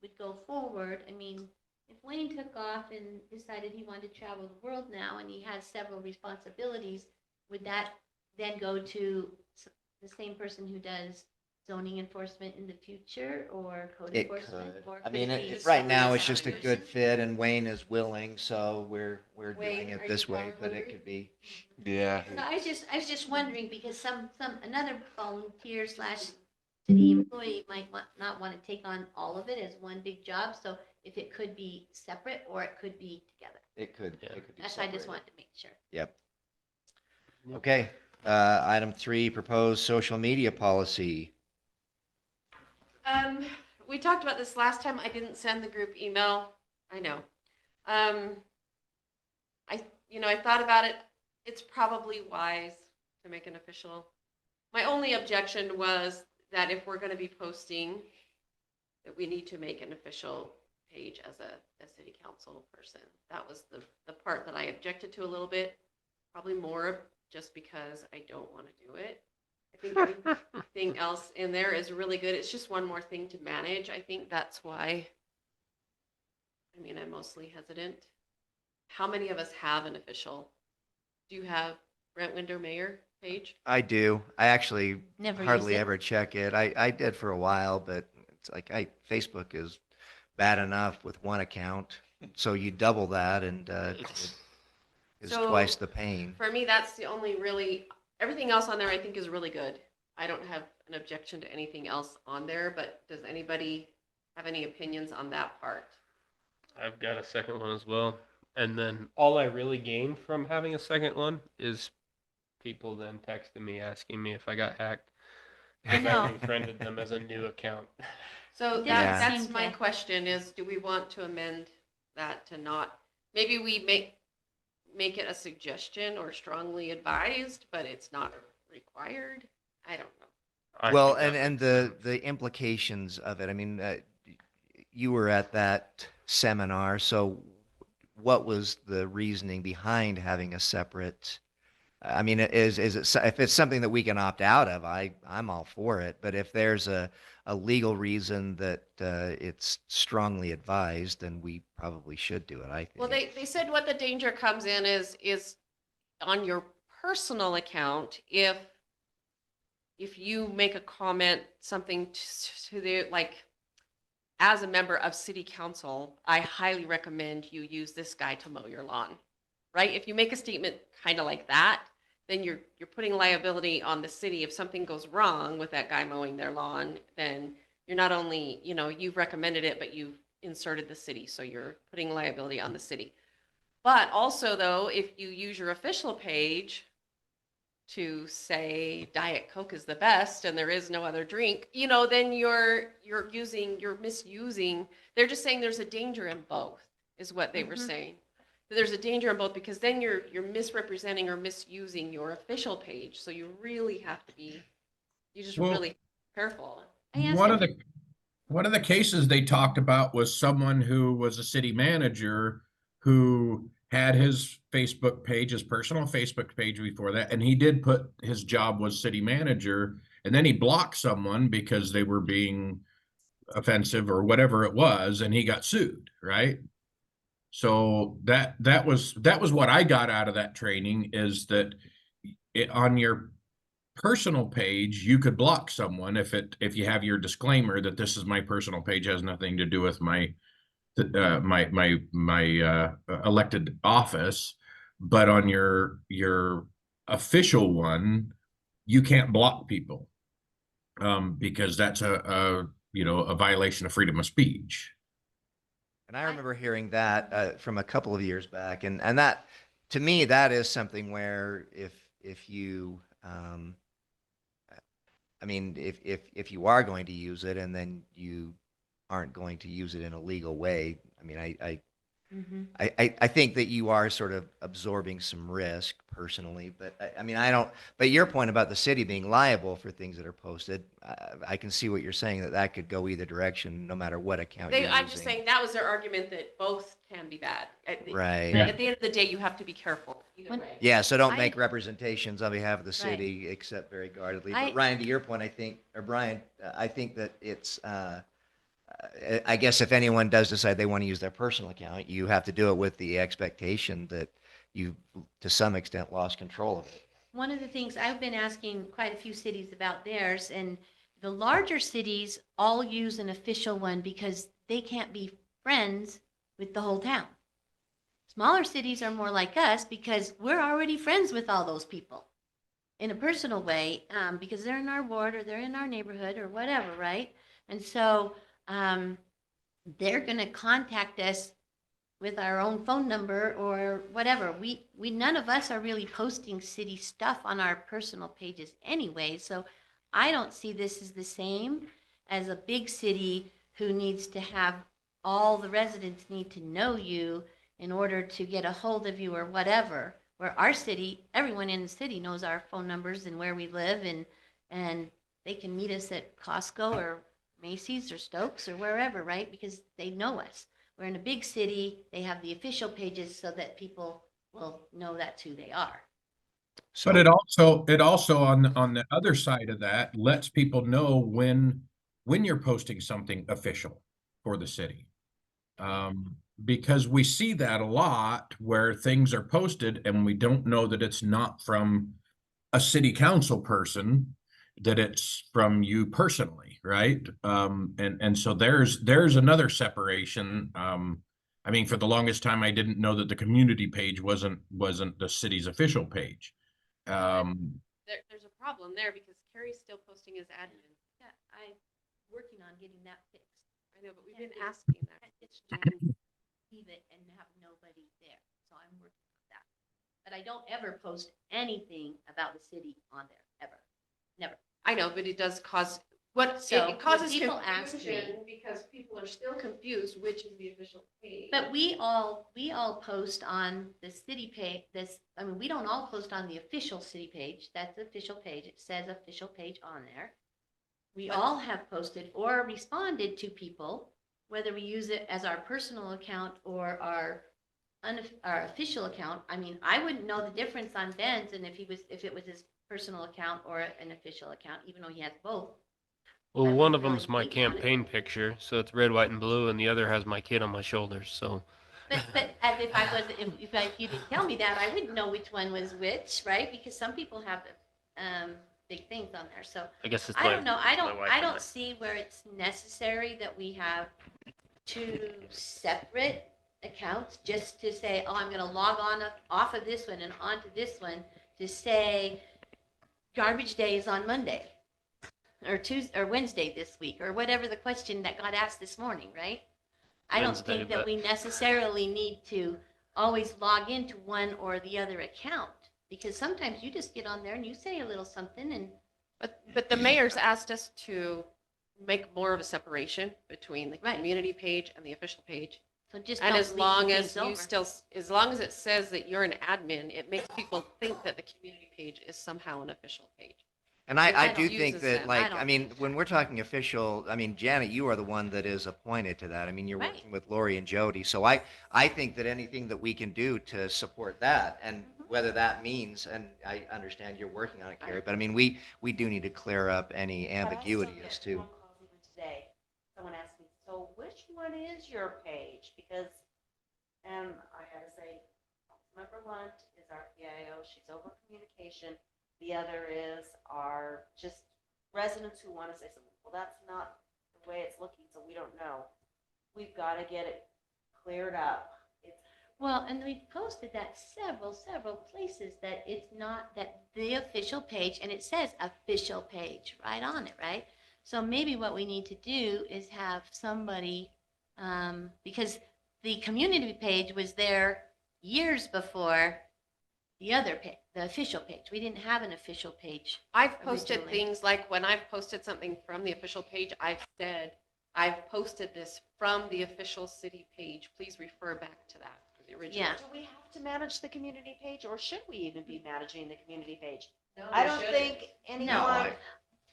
would go forward? I mean, if Wayne took off and decided he wanted to travel the world now and he has several responsibilities, would that then go to the same person who does zoning enforcement in the future or code It enforcement? could. Or I could mean, it be right a now, it's separate just a person? good fit and Wayne is willing, so we're doing Wayne, it are this you way, power but it hungry? could be. Yeah. No, I was just wondering because another volunteer slash city employee might not want to take on all of it as one big job. So if it could be separate or it could be together. It could, Yeah. it could be That's why I just separated. wanted to make sure. Yep. Yep. Okay, item 3, proposed social media policy. We talked about this last time. I didn't send the group email. I know. I thought about it. It's probably wise to make an official. My only objection was that if we're going to be posting, that we need to make an official page as a city council person. That was the part that I objected to a little bit, probably more just because I don't want to do it. I think everything else in there is really good. It's just one more thing to manage. I think that's why, I'm mostly hesitant. How many of us have an official? Do you have Brent Winder Mayor page? I do. I actually Never hardly use it. ever check it. I did for a while, but it's like Facebook is bad enough with one account. So you double that and it is So- twice the pain. For me, that's the only really, everything else on there I think is really good. I don't have an objection to anything else on there, but does anybody have any opinions on that part? I've got a second one as well. And then all I really gained from having a second one is people then texting me asking me if I got hacked. I Because know. I befriended them as a new account. So Yeah. that's seem my to- question is, do we want to amend that to not, maybe we make it a suggestion or strongly advised, but it's not required? I don't know. I Well, think that and makes the sense. the implications of it. I mean, you were at that seminar, so what was the reasoning behind having a separate? I mean, if it's something that we can opt out of, I'm all for it. But if there's a legal reason that it's strongly advised, then we probably should do it, I think. Well, they said what the danger comes in is on your personal account, if you make a comment, something to the, like, as a member of city council, I highly recommend you use this guy to mow your lawn, right? If you make a statement kind of like that, then you're putting liability on the city. If something goes wrong with that guy mowing their lawn, then you're not only, you've recommended it, but you've inserted the city. So you're putting liability on the city. But also though, if you use your official page to say Diet Coke is the best and there is no other drink, then you're misusing, they're just saying there's a danger in both, is what they were saying. There's a danger in both because then you're misrepresenting or misusing your official page. So you really have to be, Well, really careful. I asked One if- of the cases they talked about was someone who was a city manager who had his Facebook page, his personal Facebook page before that, and he did put his job was city manager, and then he blocked someone because they were being offensive or whatever it was, and he got sued, right? So that was what I got out of that training is that on your personal page, you could block someone if you have your disclaimer that this is my personal page, has nothing to do with my elected office, but on your official one, you can't block people because that's a violation of freedom of speech. And I remember hearing that from a couple of years back, and that to me that is something where if you, I mean, if you are going to use it and then you aren't going to use it in a legal way, I mean, I think that you are sort of absorbing some risk personally, but I mean, but your point about the city being liable for things that are posted, I can see what you're saying, that could go either direction, no matter what account you're I'm just using. saying that was their argument that both can be bad. Right. At the end of the day, you have to be careful either way. Yeah, so don't I- make representations on behalf of the city except very guardedly. But Ryan, to your point, I think, or Brian, I think that it's, I guess if anyone does decide they want to use their personal account, you have to do it with the expectation that you, to some extent, lost control of it. one of the things I've been asking quite a few cities about theirs, and the larger cities all use an official one because they can't be friends with the whole town. Smaller cities are more like us because we're already friends with all those people in a personal way, because they're in our ward or they're in our neighborhood or whatever, right? And so they're going to contact us with our own phone number or whatever. We none of us are really posting city stuff on our personal pages anyway. So I don't see this as the same as a big city who needs to have all the residents need to know you in order to get a hold of you or whatever. Where our city, everyone in the city knows our phone numbers and where we live, and they can meet us at Costco or Macy's or Stokes or wherever, right? Because they know us. We're in a big city, they have the official pages so that people will know that's who they are. But it also on the other side of that lets people know when you're posting something official for the city. Because we see that a lot where things are posted and we don't know that it's not from a city council person, that it's from you personally, right? And so there's another separation. I mean, for the longest time, I didn't know that the community page wasn't the city's official page. There's a problem there because Carrie's still posting as admin. Yeah, I'm working on getting that fixed. I know, but we've been asking that. It's just leave it and have nobody there. So I'm working on that. But I don't ever post anything about the city on there, ever. Never. I know, but it does cause, what, So, it causes when people ask confusion me- because people are still confused which is the official page. But we all post on the city page, we don't all post on the official city page. That's the official page. It says official page on there. We all have posted or responded to people, whether we use it as our personal account or our official account. I mean, I wouldn't know the difference on Ben's and if it was his personal account or an official account, even though he has both. Well, I one wouldn't of them's really my think on it. campaign picture, so it's red, white, and blue, and the other has my kid on my shoulders. So But as if you didn't tell me that, I wouldn't know which one was which, right? Because some people have big things on there. So I guess it's I don't know. I my wife I and don't see where it's necessary that we have two separate accounts just to say, oh, I'm going to log on off of this one and onto this one to say garbage day is on Monday or Tuesday or Wednesday this week or whatever the question that got asked this morning, right? I don't Wednesday, think that but- we necessarily need to always log into one or the other account because sometimes you just get on there and you say a little something and But the mayor's asked us to make more of a separation between the Right. community page and the official page. so just And don't as leave long things as you over. still, as long as it says that you're an admin, it makes people think that the community page is somehow an official page. And I I don't do use think this that, then. like, I I don't mean, use when we're talking official, I mean, Janet, you are the one that is appointed to that. I mean, you're Right. working with Lori and Jody. So I think that anything that we can do to support that, and whether that means, and I understand you're working on it, Carrie, but I mean, we do need to clear up any ambiguity as to. Phone calls even today. Someone asked me, so which one is your page? Because, and I had to say, Member Lunt is our PIO. She's over communication. The other is our just residents who want to say something. Well, that's not the way it's looking, so we don't know. We've got to get it cleared up. It's Well, and we've posted that several places that it's not that the official page, and it says official page right on it, right? So maybe what we need to do is have somebody, because the community page was there years before the other page, the official page. We didn't have an official page. I've posted Originally. things like when I've posted something from the official page, I've said, I've posted this from the official city page. Please refer back to that, to the original. Yeah. do we have to manage the community page, or should we even be managing the community page? I don't think anyone, I-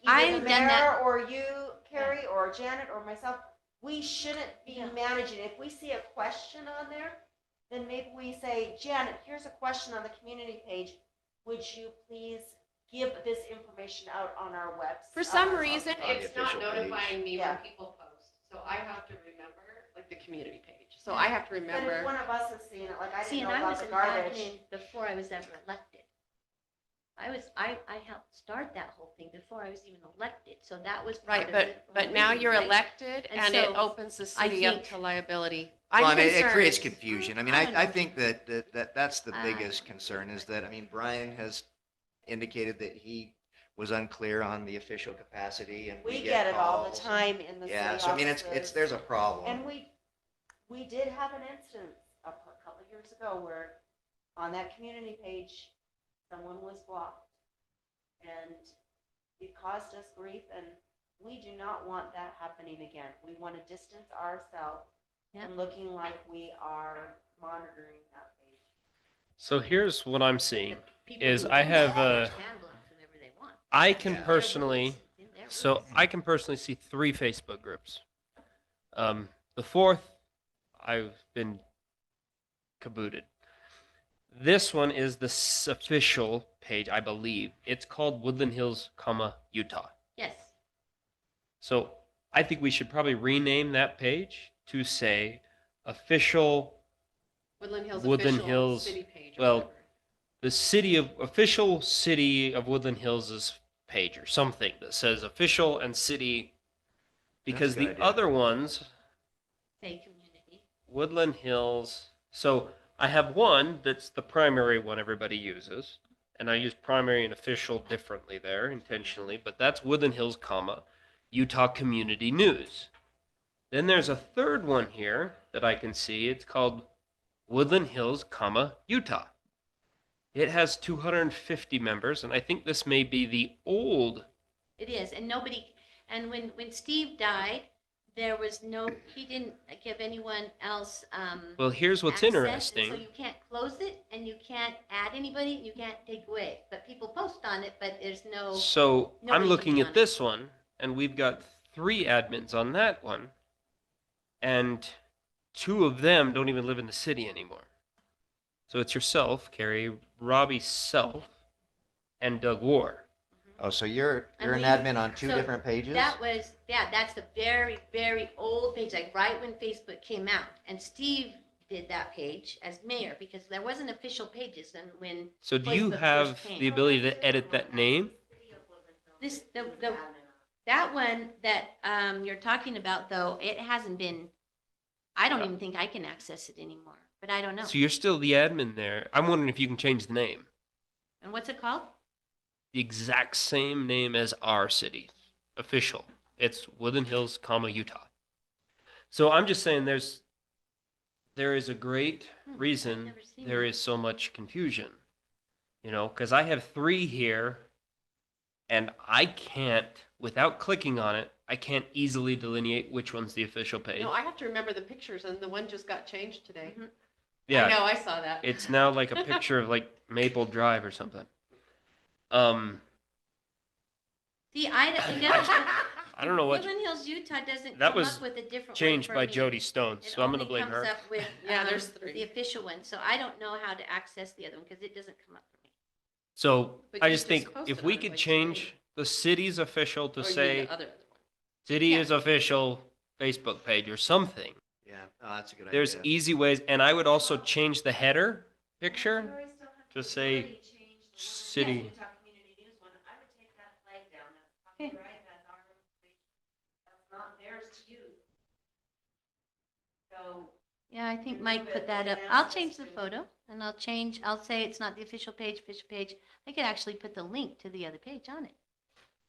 either I've the done that. mayor or you, Carrie, or Janet, or myself, we shouldn't be Yeah. managing. If we see a question on there, then maybe we say, Janet, here's a question on the community page. Would you please give this information out on our website? For some reason, on the it's not official page. notifying me Yeah. when people post. So I have to remember, like the community page. So I have to But if remember. one of us has seen it, like I See, didn't and know I about was the an garbage. admin before I was ever elected. I helped start that whole thing before I was even elected, so that was part Right, of but, it, but whole now reason, you're right? elected And and it so, opens the I city up think- to liability. Well, I'm and it creates concerned. confusion. I mean, I don't I know. think that's the I biggest don't know. concern is that, I mean, Brian has indicated that he was unclear on the official capacity and We get it all the calls. time in the city Yeah, so I mean, it's, offices. there's a problem. And we did have an instance a couple of years ago where on that community page, someone was blocked. And it caused us grief, and we do not want that happening again. We want to distance ourselves Yep. from looking like we are monitoring that page. So here's what I'm seeing. People Is who I do have, that can block whoever they want. I can Yeah. personally, In their so rules. I can personally see 3 Facebook groups. The 4th, I've been cabooted. This one is the official page, I believe. It's called Woodland Hills, Utah. Yes, So I think we should probably rename that page to say official, Woodland Hills Woodland official Hills, city page. or well, whatever. the official city of Woodland Hills' page or something that says official and city. Because That's a the good idea. other ones, say community. Woodland Hills. So I have one that's the primary one everybody uses, and I use primary and official differently there intentionally, but that's Woodland Hills, Utah Community News. Then there's a third one here that I can see. It's called Woodland Hills, Utah. It has 250 members, and I think this may be the old. It is, and nobody, and when Steve died, there was no, he didn't give anyone else, Well, here's what's access, and interesting. so you can't close it, and you can't add anybody, and you can't take away. But people post on it, but there's no, So nobody I'm can looking be at on it. this one, and we've got 3 admins on that one, and 2 of them don't even live in the city anymore. So it's yourself, Carrie, Robbie Self, and Doug War. Oh, so you're And an we- admin on 2 so different pages? that was, yeah, that's the very, very old page, like right when Facebook came out. And Steve did that page as mayor, because there wasn't official pages, and when So do you Facebook have first came. the ability to edit that name? This, that one that, you're talking about, though, it hasn't been, I don't even think I can access it anymore, but I don't know. So you're still the admin there. I'm wondering if you can change the name. And what's it called? The exact same name as our city, official. It's Woodland Hills, Utah. So I'm just saying there is a great I've reason never seen there that. is so much confusion. You know, because I have 3 here, and I can't, without clicking on it, I can't easily delineate which one's the official page. No, I have to remember the pictures and the one just got changed today. Mhm. I Yeah, know, I saw that. it's now like a picture of like Maple Drive or something. See, it doesn't. I don't know what Woodland Hills, Utah doesn't That come was up with a different one changed for by me. Jody Stone, It so I'm gonna only blame comes her. up with, Yeah, there's the 3. official one, so I don't know how to access the other one, because it doesn't come up for me. So But I you just think just posted if we on it could like you change did. the city's official to Or you mean say the other one. city Yeah. is official Facebook page or something. Yeah, oh, that's a good idea. There's easy ways, and I would also change the header picture to say city. Okay. Yeah, I think Mike put that up. I'll change the photo, and I'll say it's not the official page. I could actually put the link to the other page on it,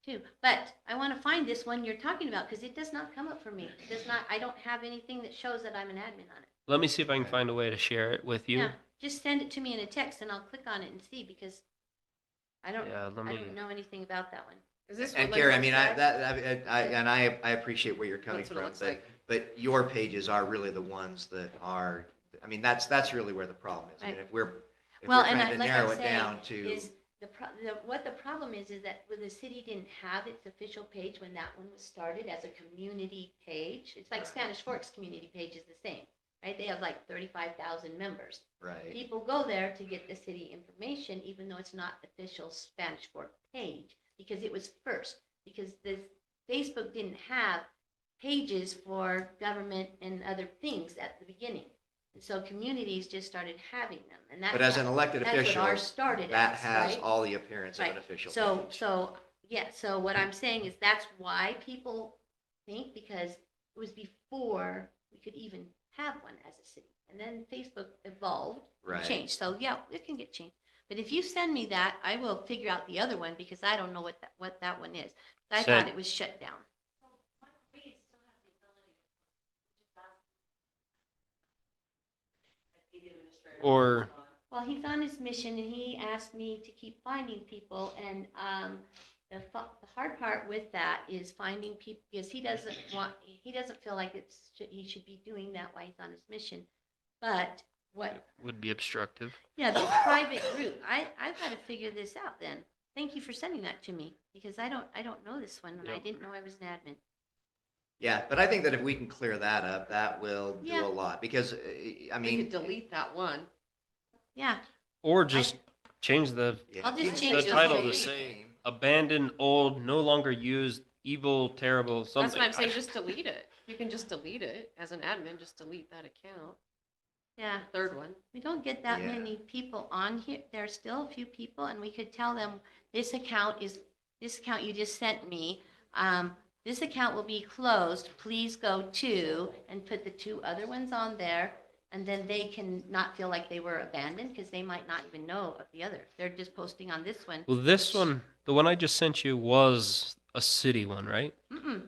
too. But I want to find this one you're talking about, because it does not come up for me. It does not, I don't have anything that shows that I'm an admin on it. Let me see if I can find a way to share it with you. Yeah, just send it to me in a text, and I'll click on it and see, because I don't Yeah, let me. know anything about that one. Is this And Woodland Carrie, I Hills mean, Drive? I appreciate where you're coming That's what it from, looks like. but your pages are really the ones that are, I mean, that's really where the problem is. I mean, Right. if we're Well, trying and to like narrow I'm it saying, down to, is what the problem is that when the city didn't have its official page when that one was started as a community page, it's like Spanish Forks community page is the same, right? They have like 35,000 members. right, People go there to get the city information, even though it's not official Spanish Fork page, because it was first, because the Facebook didn't have pages for government and other things at the beginning. And so communities just started having them, and that's. But as an elected That's what official, ours started that as, has right? all the appearance of an Right. official So, page. so what I'm saying is that's why people think, because it was before we could even have one as a city. And then Facebook evolved and Right. changed. So yeah, it can get changed. But if you send me that, I will figure out the other one because I don't know what that one is. I Send. thought it was shut down. Or Well, he's on his mission and he asked me to keep finding people and, the hard part with that is finding people, because he doesn't feel like he should be doing that while he's on his mission. But what, would be obstructive. yeah, the private group, I've got to figure this out then. Thank you for sending that to me because I don't know this one and I Yep. didn't know I was an admin. Yeah, but I think that if we can clear that up, that will do Yeah. a lot, because, I We could mean. delete that one. Yeah, Or just change the yeah, I'll just you can change say the title the to page. say name. abandoned, old, no longer used, evil, terrible, something. That's what I'm saying, just delete it. You can just delete it as an admin, just delete that account, yeah. third one. We don't get that Yeah. many people on here. There's still a few people and we could tell them, this account you just sent me. This account will be closed. Please go to, and put the two other ones on there. And then they can not feel like they were abandoned because they might not even know of the other. They're just posting on this one. Well, this one, the one I just sent you was a city one, right? Mm-mm,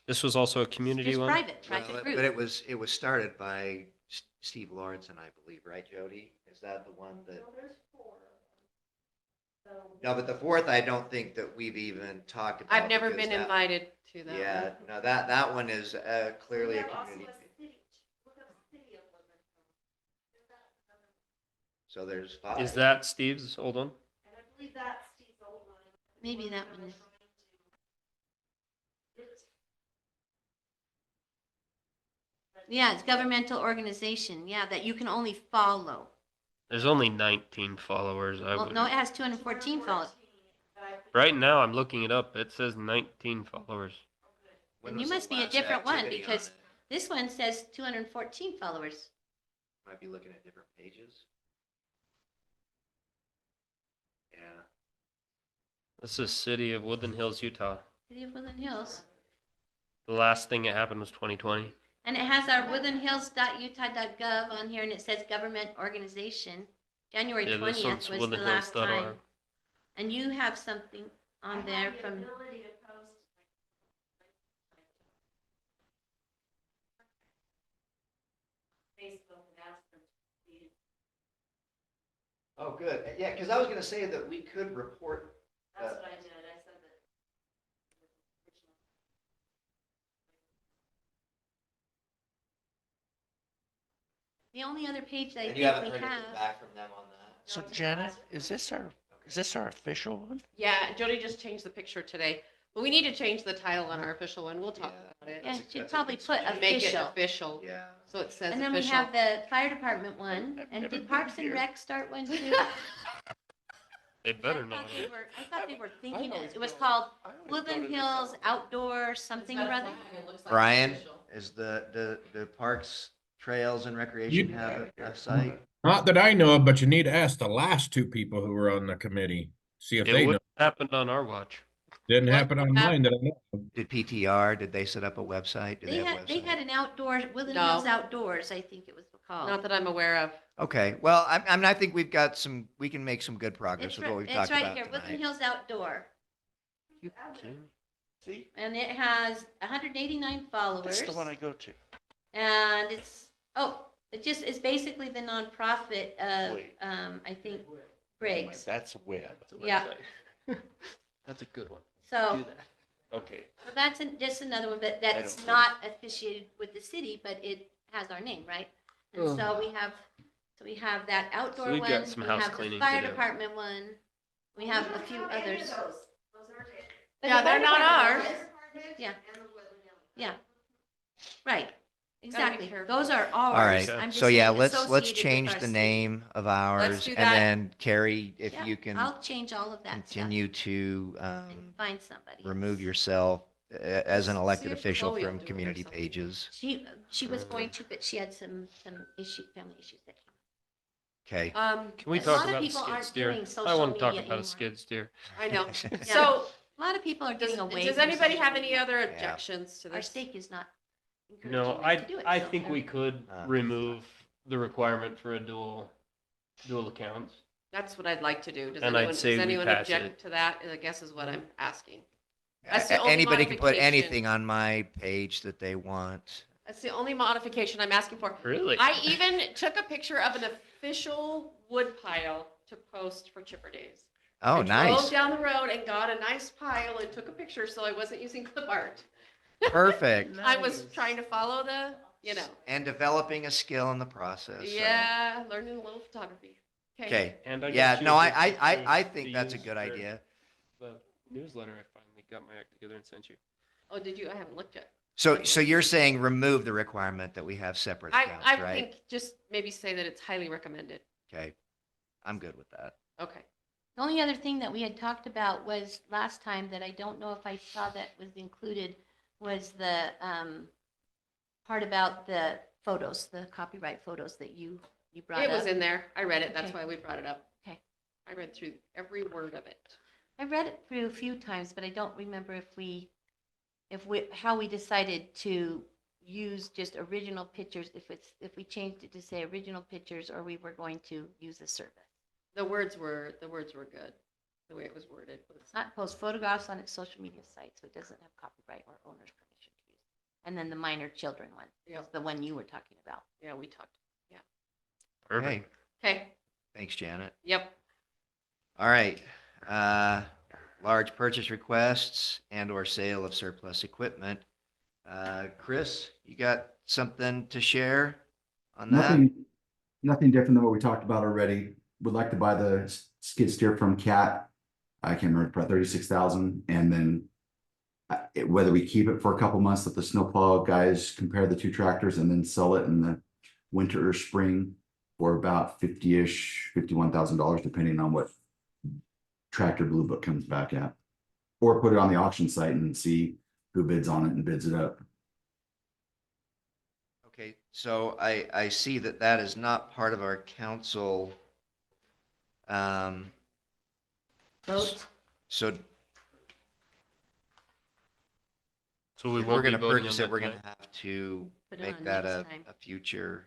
This was also a community just one? private Well, group. but it was started by Steve Lawrence and I believe, right, Jody? Is that the one that? No, but the fourth, I don't think that we've even talked about. I've never because been that- invited to that one. Yeah, no, that one is clearly a community. So there's 5. Is that Steve's old one? Maybe that one is. Yeah, it's governmental organization. Yeah, that you can only follow. There's only 19 followers. I Well, would. no, it has 214 followers. Right now, I'm looking it up. It says 19 followers. When And you was the must be a last different one activity on because it? this one says 214 followers. Might be looking at different pages. Yeah. This is City of Woodland Hills, Utah. City of Woodland Hills. The last thing that happened was 2020. And it has our woodlandhills.utah.gov on here and it says government organization. January Yeah, this 20th one's was the last woodlandhills.org. time. And you have something on there from, Oh, good. Yeah, because I was going to say that we could report. that's what I did. I said that. The only other page that I And you think haven't we heard anything have. back from them on that? So Janet, is this our official one? Yeah, Jody just changed the picture today, but we need to change the title on our official one. We'll talk Yeah. about it. Yeah, That's a- should that's a probably good put suggestion. Make it official. official, Yeah. so it says And then we official. have the fire department one. I've And never did been Parks and here. Rec start one too? They better not. I thought they were thinking always it was go- called I always go Woodland to the Hills south. Outdoor something or other. Brian, is the Parks, Trails and Recreation have a site? Not that I know of, but you need to ask the last two people who were on the committee. See if It they know. would happened on our watch. Didn't What happen on happened? mine that I know of. Did PTR, did they set up a website? Do They have a had website? an outdoor, Woodland No. Hills Outdoors, I think it was called. Not that I'm aware of. Okay, well, I think we've got we can make some good progress It's with what we've it's talked right about here, Woodland tonight. Hills Outdoor. See, And it has 189 followers. that's the one I go to. And it's basically the nonprofit of, Wait. I think Briggs. That's web. Yeah. That's a good one. So, Do that. Okay. so that's just another one, but that's don't not affiliated with the city, but it has our name, right? And so we have that outdoor we've one, got some we house have the cleaning to fire do. department one, we have a few others. But Yeah, the they're fire not department ours. one- Yeah. Yeah, right, exactly. careful. Those are All ours. right, I'm just so yeah, saying let's associated with change our the city. name of ours do and that. then Carrie, if Yeah, you can I'll change all of that stuff continue to and find somebody. remove else. yourself as an See elected if official Chloe will from do it or community something. pages. She was going to, but she had some family issues that came. Okay. Can we A talk lot of about the people skid aren't steer? doing I social want to talk media about a anymore. skid steer. I know. Yeah. So, A lot of people are does, getting away. does from anybody social have any media. other objections to Our this? stake is not No, encouraging them to do it. I so- think we could remove the requirement for a dual accounts. That's what I'd like to do. And I'd say does we anyone pass object it. to that? I guess is what I'm asking. That's the only Anybody can put modification. anything on my page that they want. That's the only modification I'm asking for. Really? I even took a picture of an official wood pile to post for Chipper Days. Oh, I nice. drove down the road and got a nice pile and took a picture, so I wasn't using clip art. Perfect. I was trying to follow the, And developing a skill in the process. so- yeah, learning a little photography. Okay. And I Yeah, got you no, a I, good I, I, picture I to think that's a use good for idea. The newsletter, I finally got my act together and sent you. Oh, did you? I haven't looked yet. So you're saying remove the requirement that we have separate accounts, I right? think just maybe say that it's highly recommended. Okay. I'm good with that. Okay. The only other thing that we had talked about was last time that I don't know if I saw that was included was the part about the photos, the copyright photos that you brought It up. was in there. I read it. That's Okay. why we brought it up. Okay. I read through every word of it. I read it through a few times, but I don't remember how we decided to use just original pictures, if we changed it to say original pictures, or we were going to use a service. The words were good. The way it was worded was. Not post photographs on its social media site, so it doesn't have copyright or owner's permission to use. And then the minor children one, Yeah. is the one you were talking about. Yeah, we talked. Okay. Okay. Thanks, Janet. Yep. All right. Large purchase requests and or sale of surplus equipment. Chris, you got something to share on that? Nothing different than what we talked about already. Would like to buy the skid steer from Cat. I can't remember, probably 36,000, and then whether we keep it for a couple months, let the snowplow guys compare the two tractors and then sell it in the winter or spring for about 50-ish, $51,000, depending on what Tractor Blue Book comes back at. Or put it on the auction site and see who bids on it and bids it up. Okay, so I see that that is not part of our council. Vote. So So we if we're won't be gonna voting on purchase that it, we're gonna tonight? have to Put it make on that next time. a future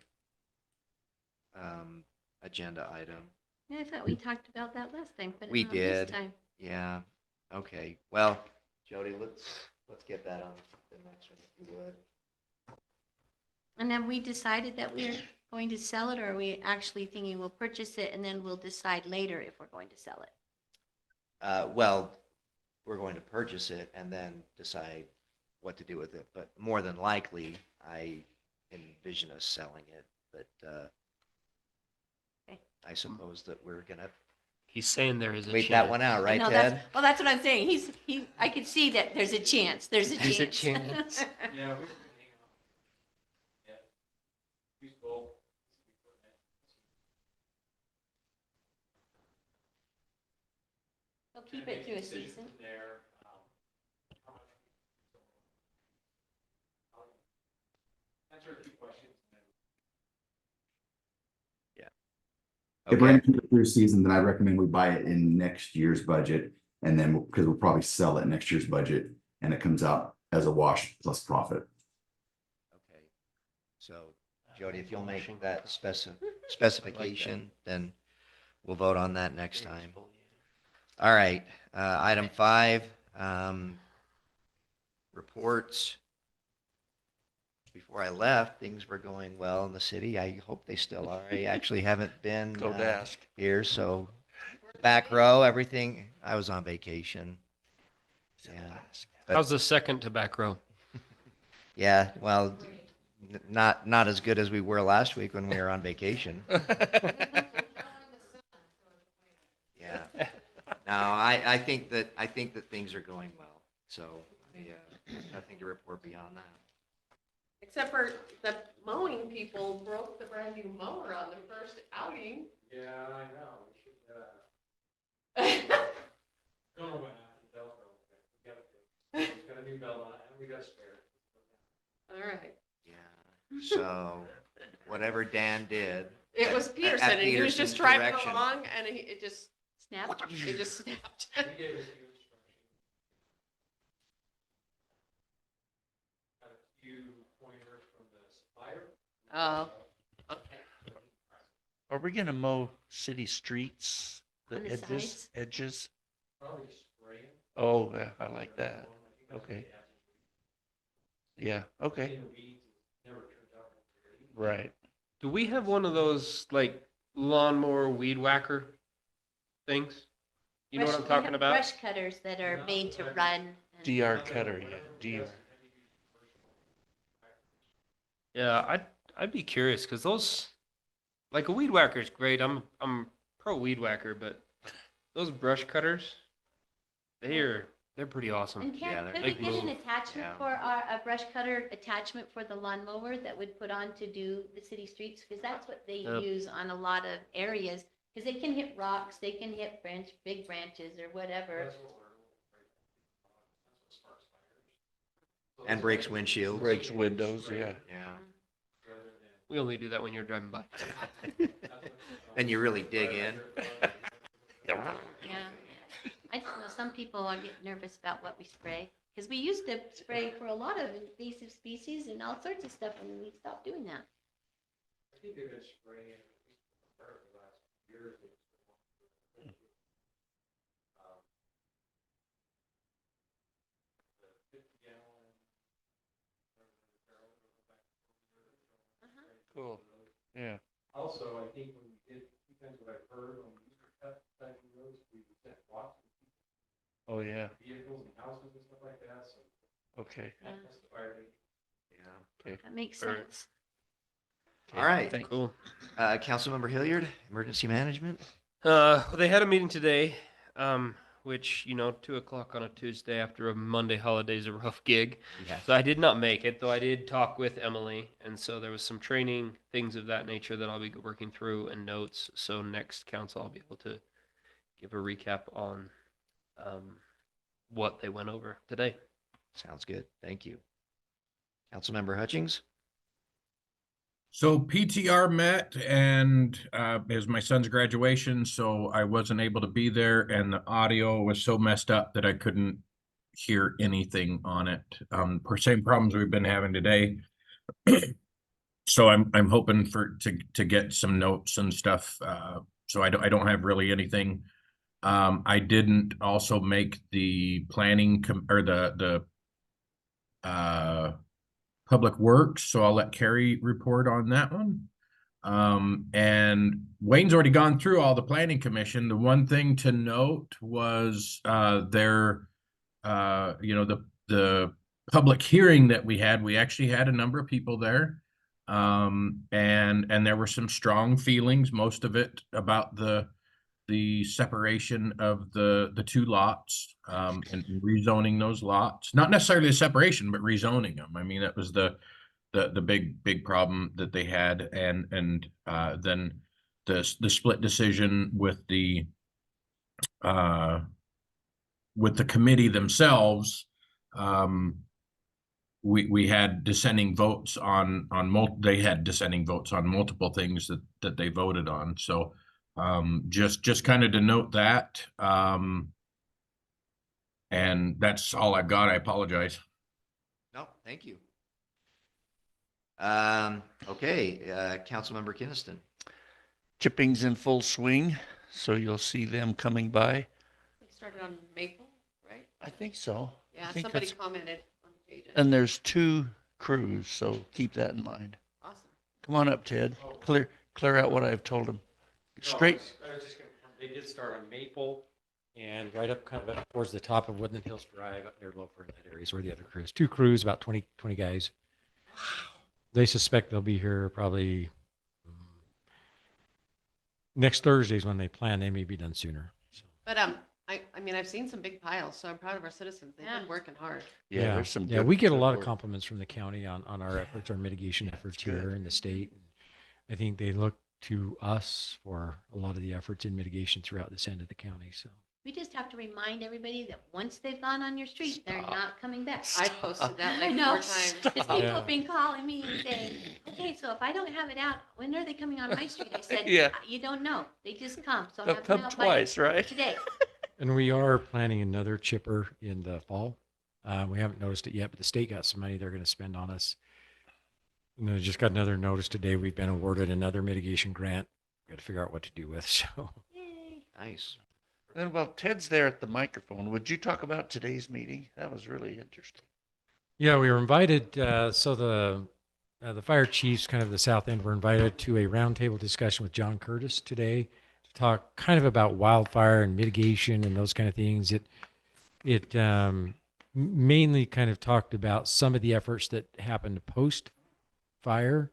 agenda item. Yeah, I thought we talked about that last time, but We not this did. time. Yeah, okay, well, Jody, let's get that on the next one, if you would. And then we decided that we're going to sell it, or are we actually thinking we'll purchase it and then we'll decide later if we're going to sell it? Well, we're going to purchase it and then decide what to do with it, but more than likely, I envision us selling it, but, Okay. I suppose that we're gonna He's saying there is a wait that one chance. out, right, No, Ted? well, that's what I'm saying. I could see that there's a chance. There's a chance. There's a chance. Yeah. They'll keep it through a season. If we're Okay, gonna keep it through season, then I recommend we buy it in next year's budget. And then, because we'll probably sell it next year's budget and it comes out as a wash plus profit. okay. So Jody, if you'll make that specification, then we'll vote on that next time. All right, item 5, reports. Before I left, things were going well in the city. I hope they still are. I actually haven't been Go ask. here, so back row, everything. I was on vacation. Yeah. But- How's the second to back row? Yeah, well, not as good as we were last week when we were on vacation. Yeah. No, I think that things are going well. So, nothing to report beyond that. Except for the mowing people broke the brand new mower on the first outing. Yeah, I know. We should, don't know what happened. Velcro. We gotta a new belt on it, and we got a spare. All right. Yeah, so whatever Dan did, It was At Peterson, and he was Peterson's just driving direction. along, and it just Snap. snapped. He gave us new instructions. Got a few pointers from the supplier. Oh, okay. Are we gonna mow city streets, the On the edges, sides? edges? Probably spraying. Oh, yeah, I like that. Okay. Yeah, okay, In the weeds, it never turns out. right. Do we have one of those like lawnmower weed whacker things? You know what I'm We talking have about? Brush cutters that are made to run. and- DR cutter, yeah, DR. Yeah, I'd be curious because those, like a weed whacker is great. I'm pro weed whacker, but those brush cutters, they're pretty awesome. And Yeah, can, they're could we big get an move. attachment Yeah. for a brush cutter attachment for the lawnmower that would put on to do the city streets? Because that's what they Yep. use on a lot of areas. Because they can hit rocks, they can hit big branches or whatever. and breaks windshields. Breaks windows, yeah. Yeah. We only do that when you're driving by. Then you really dig in. Yeah. I don't know, some people are getting nervous about what we spray. Because we used to spray for a lot of invasive species and all sorts of stuff, and we stopped doing that. I think they've been spraying for the last year. Cool, yeah. Also, I think when we did, depends what I've heard, when we used to cut Dyke roads, we would set blocks Oh, yeah, of vehicles and houses and stuff like that, so okay. Yeah, that's the fire rate. Yeah. that makes Or- sense. All right. Thank- Cool. Councilmember Hilliard, emergency management. They had a meeting today, which, 2:00 on a Tuesday after a Monday holiday is a rough gig. Yeah. So I did not make it, though I did talk with Emily. And so there was some training, things of that nature that I'll be working through and notes. So next council, I'll be able to give a recap on what they went over today. Sounds good. Thank you. Councilmember Hutchings. So PTR met and it was my son's graduation, so I wasn't able to be there and the audio was so messed up that I couldn't hear anything on it. Same problems we've been having today. So I'm hoping to get some notes and stuff. So I don't have really anything. I didn't also make the planning or the Public Works, so I'll let Carrie report on that one. And Wayne's already gone through all the planning commission. The one thing to note was the public hearing that we had. We actually had a number of people there. And there were some strong feelings, most of it about the separation of the two lots, and rezoning those lots, not necessarily a separation, but rezoning them. I mean, that was the big problem that they had. And then the split decision with the committee themselves, we had dissenting votes on they had dissenting votes on multiple things that they voted on. So just kind of to note that, and that's all I've got. I apologize. No, thank you. Okay, Councilmember Kinnison. Chipping's in full swing, so you'll see them coming by. They started on Maple, right? I think so. I Yeah, think somebody that's- commented on the page. And there's 2 crews, so keep that in mind. Awesome. Come on up, Ted. Clear out what I've told them. Straight, I was just gonna, they did start on Maple and right up kind of up towards the top of Woodland Hills Drive up near Loafer in that area is where the other crews. 2 crews, about 20 guys. They suspect they'll be here probably next Thursday's when they plan. They may be done sooner. So, But I mean, I've seen some big piles, so I'm proud of our citizens. They've Yeah. been working hard. yeah, there's some. yeah, good- we get a good lot of work. compliments from the county on our efforts, our mitigation efforts good. here in the state. I think they look to us for a lot of the efforts in mitigation throughout this end of the county. So We just have to remind everybody that once they've gone on your street, they're Stop. not coming back. I posted that I like know. 4 times. Because people Yeah. have been calling me and saying, okay, so if I don't have it out, when are they coming on my street? I said, Yeah. You don't know. They just come. So They'll have them come out by twice, right? today. And we are planning another chipper in the fall. We haven't noticed it yet, but the state got some money they're going to spend on us. And I just got another notice today. We've been awarded another mitigation grant. Got to figure out what to do with. So Yay. Nice. And while Ted's there at the microphone, would you talk about today's meeting? That was really interesting. yeah, we were invited. So the fire chiefs, kind of the South End, were invited to a roundtable discussion with John Curtis today to talk kind of about wildfire and mitigation and those kind of things. It mainly kind of talked about some of the efforts that happened post fire,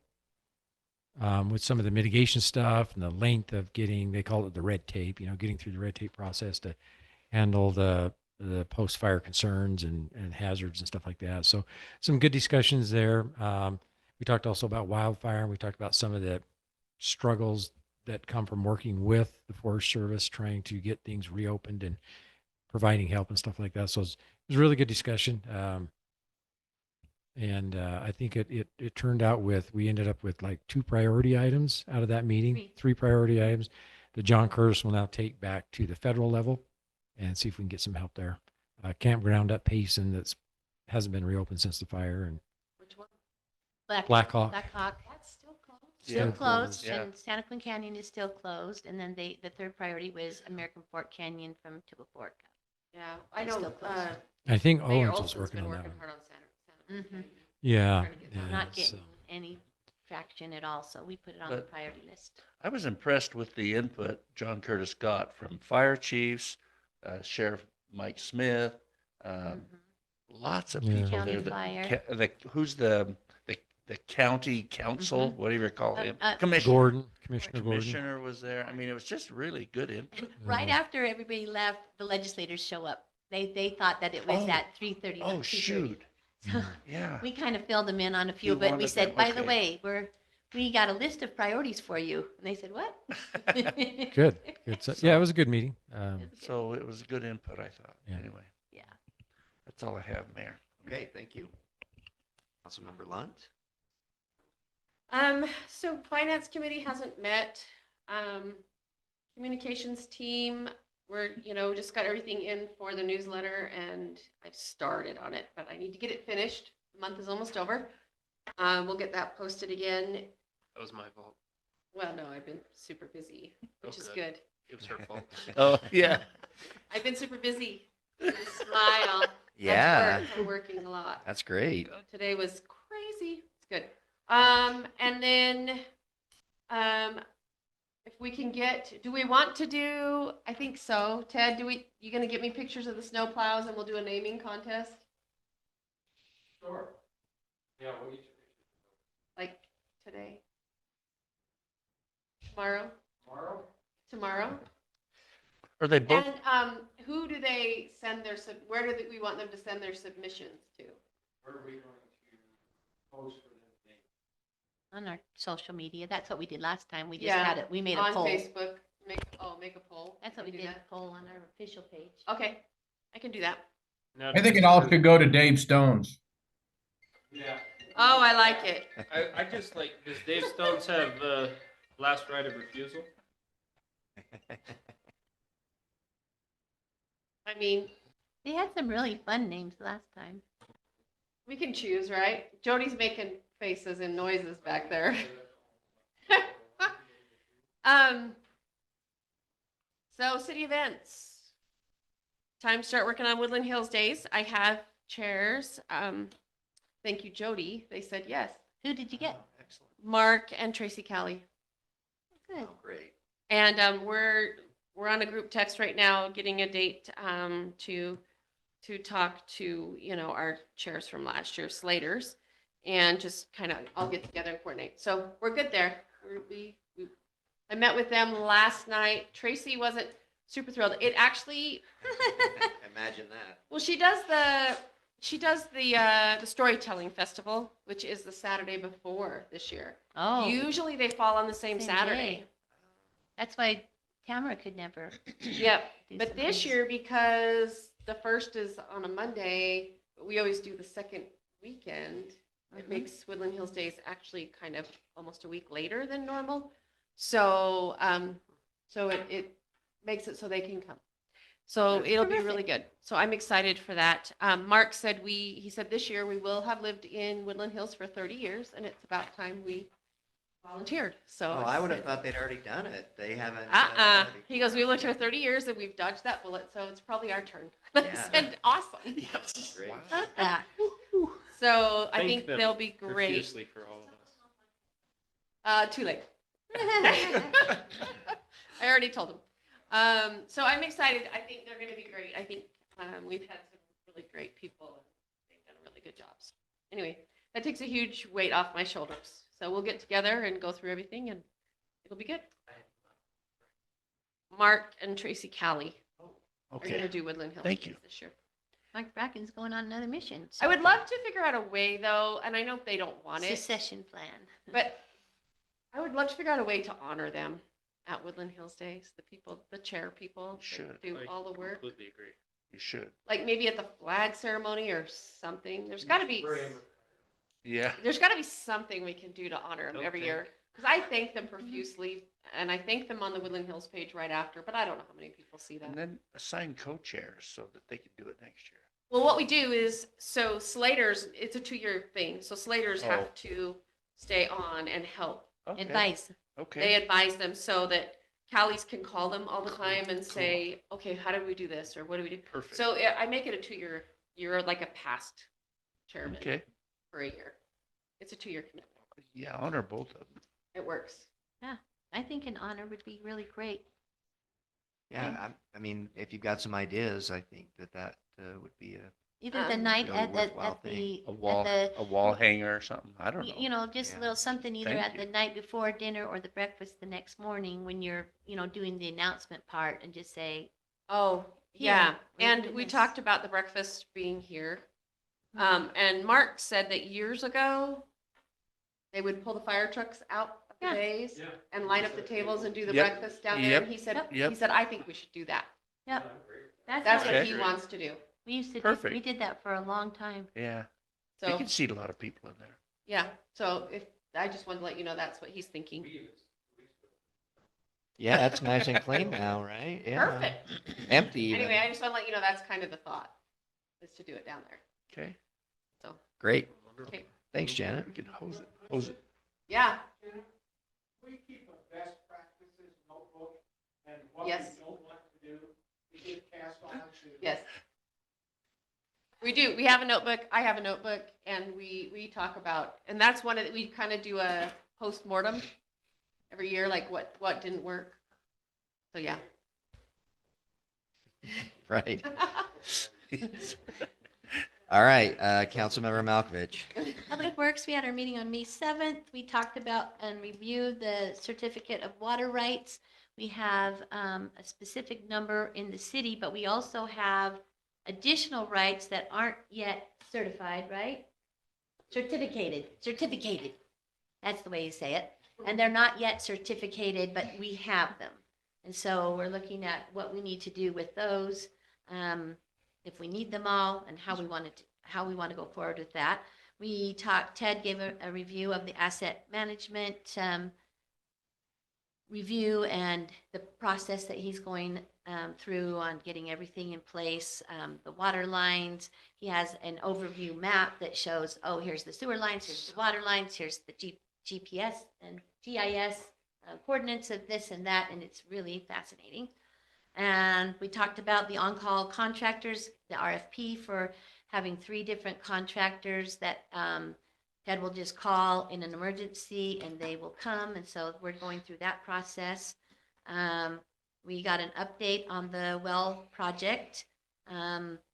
with some of the mitigation stuff and the length of getting, they call it the red tape, getting through the red tape process to handle the post fire concerns and hazards and stuff like that. So some good discussions there. We talked also about wildfire. We talked about some of the struggles that come from working with the Forest Service, trying to get things reopened and providing help and stuff like that. So it was a really good discussion. And I think it turned out we ended up with like 2 priority items out of that meeting, 3 priority items that John Curtis will now take back to the federal level and see if we can get some help there. Campground at Payson hasn't been reopened since the fire, and Which one? Black Hawk. Black Hawk. That's still closed. Still Yeah. closed, Yeah. and Santa Quin Canyon is still closed, and then the third priority was American Fork Canyon from Tibble Fork. Yeah, I It's know, still closed. I think Mayor Owens was Olson's working been on that working one. hard on Santa. Mhm. Yeah. Trying to get that. yeah, Not so- getting any traction at all, so we put it on the But- priority list. I was impressed with the input John Curtis got from fire chiefs, Sheriff Mike Smith, Mhm. lots of Yeah. people County there. fire. Who's the county council, whatever you call him, commissioner. Commissioner Gordon. Commissioner was there. I mean, it was just really good input. Right after everybody left, the legislators show up. They thought that it was Oh. at 3:30. Oh, shoot. So Yeah. we kind of filled them in on a few, You but we wanted said, them, by the okay. way, we got a list of priorities for you. And they said, what? Good. Good. So, yeah, it was a good meeting. So it was good input, I thought. Yeah. Anyway, Yeah. that's all I have, Mayor. Okay, tand you. Councilmember Lunt? So finance committee hasn't met. Communications team, we're, just got everything in for the newsletter and I've started on it, but I need to get it finished. The month is almost over. We'll get that posted again. That was my fault. Well, no, I've been super busy, which Oh, is good. good. It was her fault. Oh, yeah. I've been super busy. Smile. That's Yeah, work. I'm working a lot. that's great. Today was crazy. It's good. And then, if we can do we want to do, I think so. Ted, you gonna get me pictures of the snow plows and we'll do a naming contest? Sure. Yeah. Like today? Tomorrow? Tomorrow? Are they both? And, who do they send where we want them to send their submissions to? Where are we going to post for them today? On our social media. That's what we did last time. We just Yeah, had it. We made a On poll. Facebook, make a poll. That's what we Can did, do a poll on our official page. that. Okay, I can do that. Now, I think it all should go to Dave Stones. Yeah. Oh, I like it. I just like, does Dave Stones have last right of refusal? I mean, They had some really fun names last time. we can choose, right? Jody's making faces and noises back there. So city events. Time to start working on Woodland Hills Days. I have chairs. Thank you, Jody. They said yes. Who did you get? Excellent. Mark and Tracy Kelly. Good. Oh, great. And we're on a group text right now, getting a date to talk to our chairs from last year, Slaters, and just kind of all get together and coordinate. So we're good there. I met with them last night. Tracy wasn't super thrilled. It actually, Imagine that. well, she does the storytelling festival, which is the Saturday before this year. Oh, Usually they fall on the same Same Saturday. day. That's why Tamara could never. Yep, do but some this things. year, because the first is on a Monday, we always do the second weekend. It Mhm. makes Woodland Hills Days actually kind of almost a week later than normal. So, so it makes it so they can come. So Good. it'll be really good. So I'm excited for that. Mark said he said this year we will have lived in Woodland Hills for 30 years and it's about time we volunteered. So Oh, I would have thought they'd already done it. They haven't. He goes, we lived here 30 years and we've dodged that bullet, so it's probably our turn. I Yeah. said, awesome. Great. Love that. So I Thank think them they'll be great. profusely for all of us. Too late. I already told them. So I'm excited. I think they're going to be great. I think we've had some really great people and they've done really good jobs. Anyway, that takes a huge weight off my shoulders. So we'll get together and go through everything and it'll be good. Mark and Tracy Callie are going to Okay, do Woodland Hills Thank you. Days this year. Mike Bracken's going on another mission. I would love to figure out a way though, and I know they don't want it, Secession plan. but I would love to figure out a way to honor them at Woodland Hills Days, the people, the chair people that Should. do I all the work. Completely agree. you should. Like maybe at the flag ceremony or something. There's got to be, Yeah, there's got to be something we can do to honor them every Okay. year. Because I thank them profusely, and I thank them on the Woodland Hills page right after, but I don't know how many people see that. and then assign co-chairs so that they can do it next year. Well, what we do is, so Slater's, it's a 2-year thing, so Slater's Oh. have to stay on and help. Okay, Advice. They Okay, advise them so that Callie's can call them all the time and say, okay, how do we do this, or what do we do? perfect. So I make it a 2-year, you're like a past chairman Okay, for a year. It's a 2-year commitment. yeah, honor both of them. It works. I think an honor would be really great. Yeah, I mean, if you've got some ideas, I think that would be a, Either the Um, night really at worthwhile at the, A wall, at a wall hanger or something. I don't the, know. you know, just a Yeah. little something either Thank at the you. night before dinner or the breakfast the next morning when you're, doing the announcement part and just say, Oh, Here, yeah. we're And doing we this. talked about the breakfast being here. Mm-hmm. And Mark said that years ago, they would pull the fire trucks out of the Yeah. bays and line up the tables and do the Yep. breakfast down there. Yep. And he said, Yep. I think we should do that. yep. That's what Okay. he wants to do. We used to, we Perfect. did that for a long time. Yeah, you So, can seat a lot of people in there. yeah. So I just wanted to let you know that's what he's thinking. yeah, that's nice and clean now, right? Yeah. Perfect. Empty even. Anyway, I just want to let you know that's kind of the thought, is to do it down there. Okay, So, Great. okay. Thanks, Janet. we can hose it, hose it. Yeah. We keep a best practices notebook and what we Yes. don't want to do, we get cast on to. Yes. We do. We have a notebook. I have a notebook and we talk about, and that's one of, we kind of do a post-mortem every year, like what didn't work. So, yeah. Right. All right, Councilmember Malkovich. Public Works, we had our meeting on May 7th. We talked about and reviewed the certificate of water rights. We have a specific number in the city, but we also have additional rights that aren't yet certified, right? Certificated. That's the way you say it. And they're not yet certificated, but we have them. And so we're looking at what we need to do with those, if we need them all, and how we want to go forward with that. We talked, Ted gave a review of the asset management review and the process that he's going through on getting everything in place, the water lines. He has an overview map that shows, oh, here's the sewer lines, here's the water lines, here's the GPS and GIS coordinates of this and that, and it's really fascinating. And we talked about the on-call contractors, the RFP for having 3 different contractors that Ted will just call in an emergency and they will come. And so we're going through that process. We got an update on the well project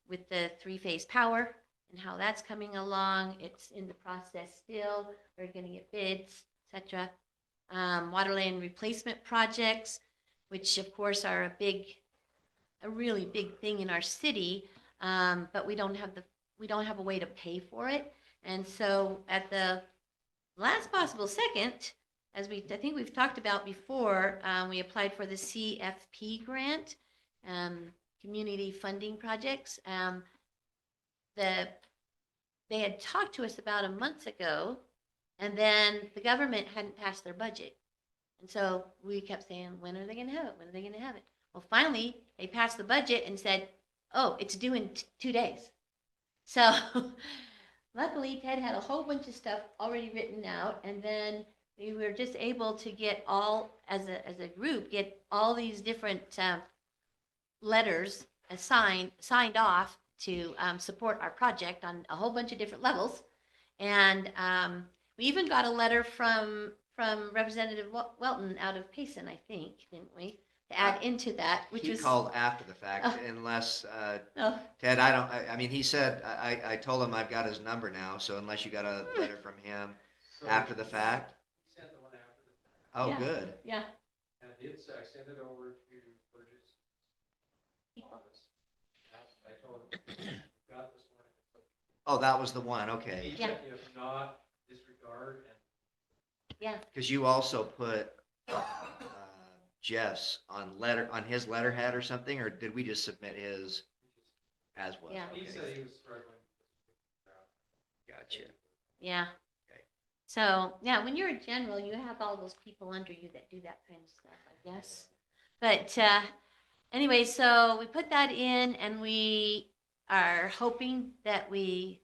with the 3-phase power and how that's coming along. It's in the process still. We're going to get bids, etc. Water line replacement projects, which of course are a really big thing in our city, but we don't have a way to pay for it. And so at the last possible second, I think we've talked about before, we applied for the CFP grant, Community Funding Projects. They had talked to us about a month ago, and then the government hadn't passed their budget. And so we kept saying, when are they going to have it? When are they going to have it? Well, finally, they passed the budget and said, oh, it's due in 2 days. So luckily, Ted had a whole bunch of stuff already written out, and then we were just able to get all, as a group, get all these different letters signed off to support our project on a whole bunch of different levels. And we even got a letter from Representative Welton out of Payson, I think, didn't we? To add into that, which He was. called after the fact, Oh. unless, Oh, Ted, I mean, he said, I told him I've got his number now, so unless you got a letter from him after the fact. Oh, Yeah. good. yeah. And I did, I sent it over to Burgess. People. I told him, got this one. Oh, that was the one, okay. He Yeah. said, if not, disregard, and Yeah, Because you also put Jeff's on his letterhead or something, or did we just submit his as well? Yeah. he Okay. said he was struggling. Gotcha. yeah. Okay. So, yeah, when you're a general, you have all those people under you that do that kind of stuff, I guess. But anyway, so we put that in, and we are hoping that we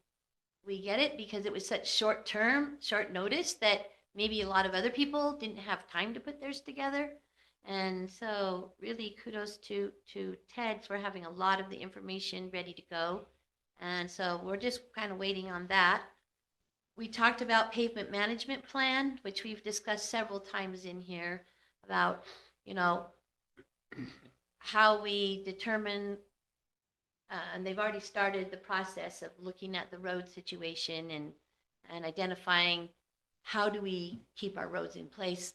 get it, because it was such short notice, that maybe a lot of other people didn't have time to put theirs together. And so really kudos to Ted for having a lot of the information ready to go. And so we're just kind of waiting on that. We talked about pavement management plan, which we've discussed several times in here, about, how we determine, and they've already started the process of looking at the road situation and identifying how do we keep our roads in place,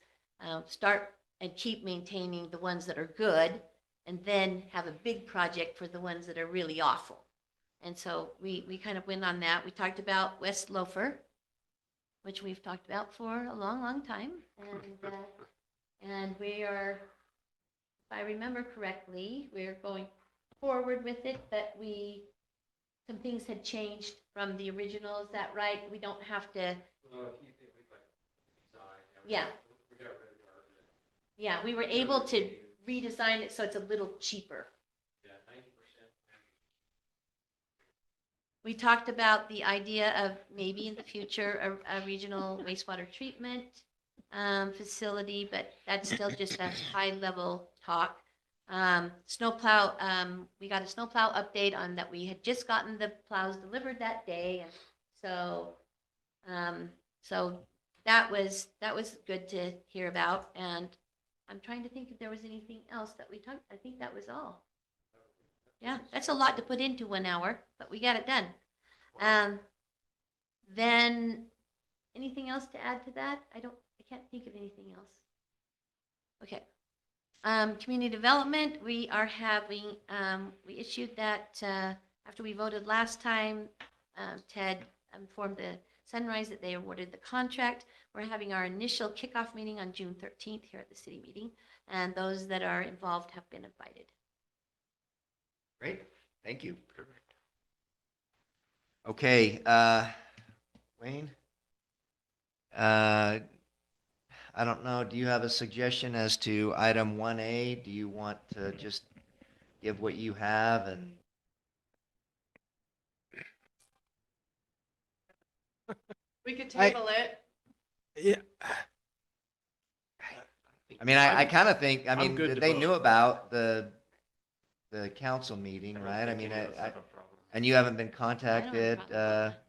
start and keep maintaining the ones that are good, and then have a big project for the ones that are really awful. And so we kind of went on that. We talked about West Loafer, which we've talked about for a long, long time. And we are, if I remember correctly, we're going forward with it, but some things had changed from the original. Is that right? We don't have to, Well, if you think we'd like design. Yeah. We got rid of garbage. yeah, we were able to redesign it so it's a little cheaper. Yeah, 90%. We talked about the idea of maybe in the future, a regional wastewater treatment facility, but that's still just a high-level talk. Snowplow, we got a snowplow update on that. We had just gotten the plows delivered that day, and so that was good to hear about. And I'm trying to think if there was anything else that we talked. I think that was all. Yeah, that's a lot to put into 1 hour, but we got it done. Then anything else to add to that? I can't think of anything else. Okay. Community development, we are having, we issued that after we voted last time. Ted informed the Sunrise that they awarded the contract. We're having our initial kickoff meeting on June 13th here at the city meeting, and those that are involved have been invited. Great, thank you. Okay, Wayne? I don't know, do you have a suggestion as to item 1A? Do you want to just give what you have and? We could table it. Yeah, I mean, I kind of think, I I'm mean, good to they vote. knew about the council meeting, right? I mean, and you haven't been contacted, problem with that.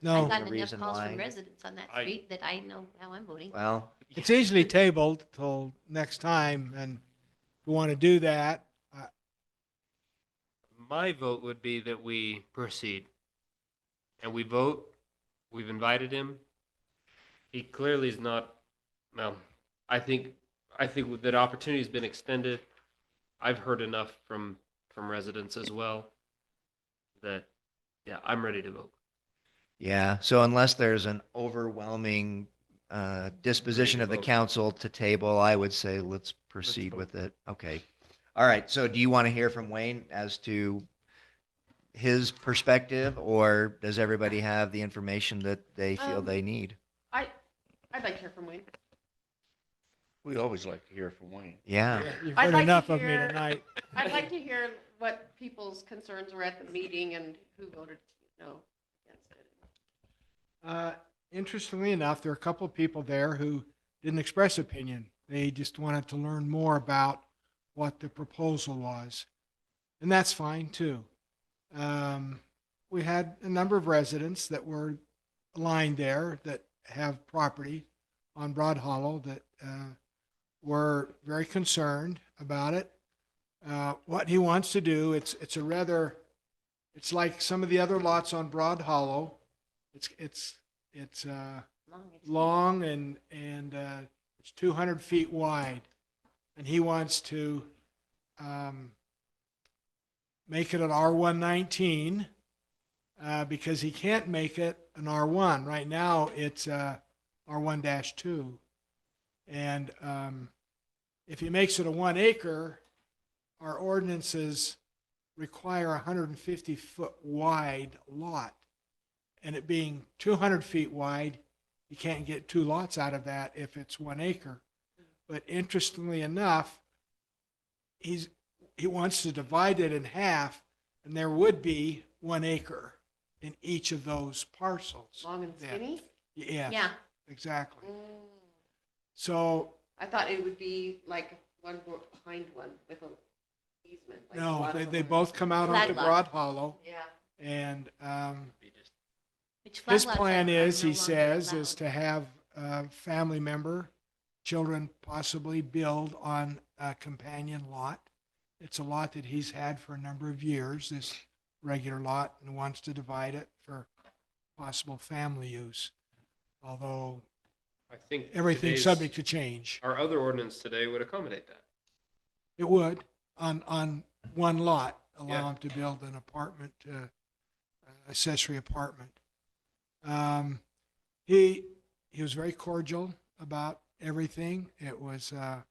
no, I've gotten enough reason calls why. from residents on that I- street that I know how I'm voting. well, it's easily tabled till next time, and if you want to do that, My vote would be that we proceed. And we vote, we've invited him. He clearly is not, well, I think that opportunity's been extended. I've heard enough from residents as well that, yeah, I'm ready to vote. yeah, so unless there's an overwhelming disposition of the vote. council to table, I would say let's proceed vote. with it. Okay. All right. So do you want to hear from Wayne as to his perspective, or does everybody have the information that they feel they need? I'd like to hear from Wayne. We always like to hear from Wayne. Yeah. You've I'd heard like to enough of me hear- tonight. I'd like to hear what people's concerns were at the meeting and who voted no against it. Interestingly enough, there are a couple of people there who didn't express opinion. They just wanted to learn more about what the proposal was. And that's fine too. We had a number of residents that were aligned there that have property on Broad Hollow that were very concerned about it. What he wants to do, it's like some of the other lots on Broad Hollow. It's long and it's 200 feet wide. And he wants to make it an R119 because he can't make it an R1. Right now, it's R1-2. And if he makes it a 1 acre, our ordinances require a 150-foot wide lot. And it being 200 feet wide, you can't get 2 lots out of that if it's 1 acre. But interestingly enough, he wants to divide it in half, and there would be 1 acre in each of those parcels. Long and Yeah. skinny? Yes, Yeah. exactly. Mm. So, I thought it would be like one behind one with an easement. like a no, lot of they them are. both come out Flag onto lot. Broad Hollow, Yeah. and Which flag his lots plan are is, no he longer says, is allowed. to have a family member, children possibly build on a companion lot. It's a lot that he's had for a number of years, this regular lot, and wants to divide it for possible family use. Although I think everything's today's- subject to change. Our other ordinance today would accommodate that. It would, on one lot, allow Yeah. him to build an apartment, accessory apartment. He was very cordial about everything. It was a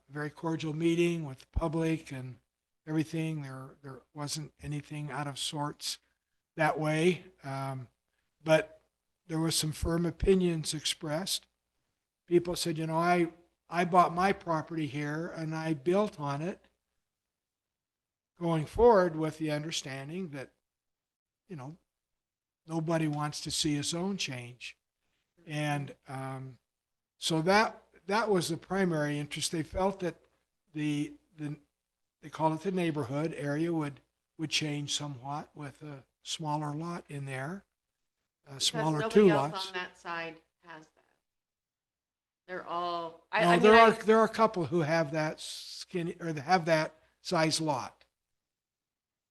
very cordial meeting with the public and everything. There wasn't anything out of sorts that way. But there was some firm opinions expressed. People said, I bought my property here and I built on it, going forward with the understanding that, nobody wants to see a zone change. And so that was the primary interest. They felt that they call it the neighborhood area would change somewhat with a smaller lot in there, a Because smaller nobody 2 else lots. on that side has that. They're all, No, I mean, there are a couple who have that skinny, or have that size lot.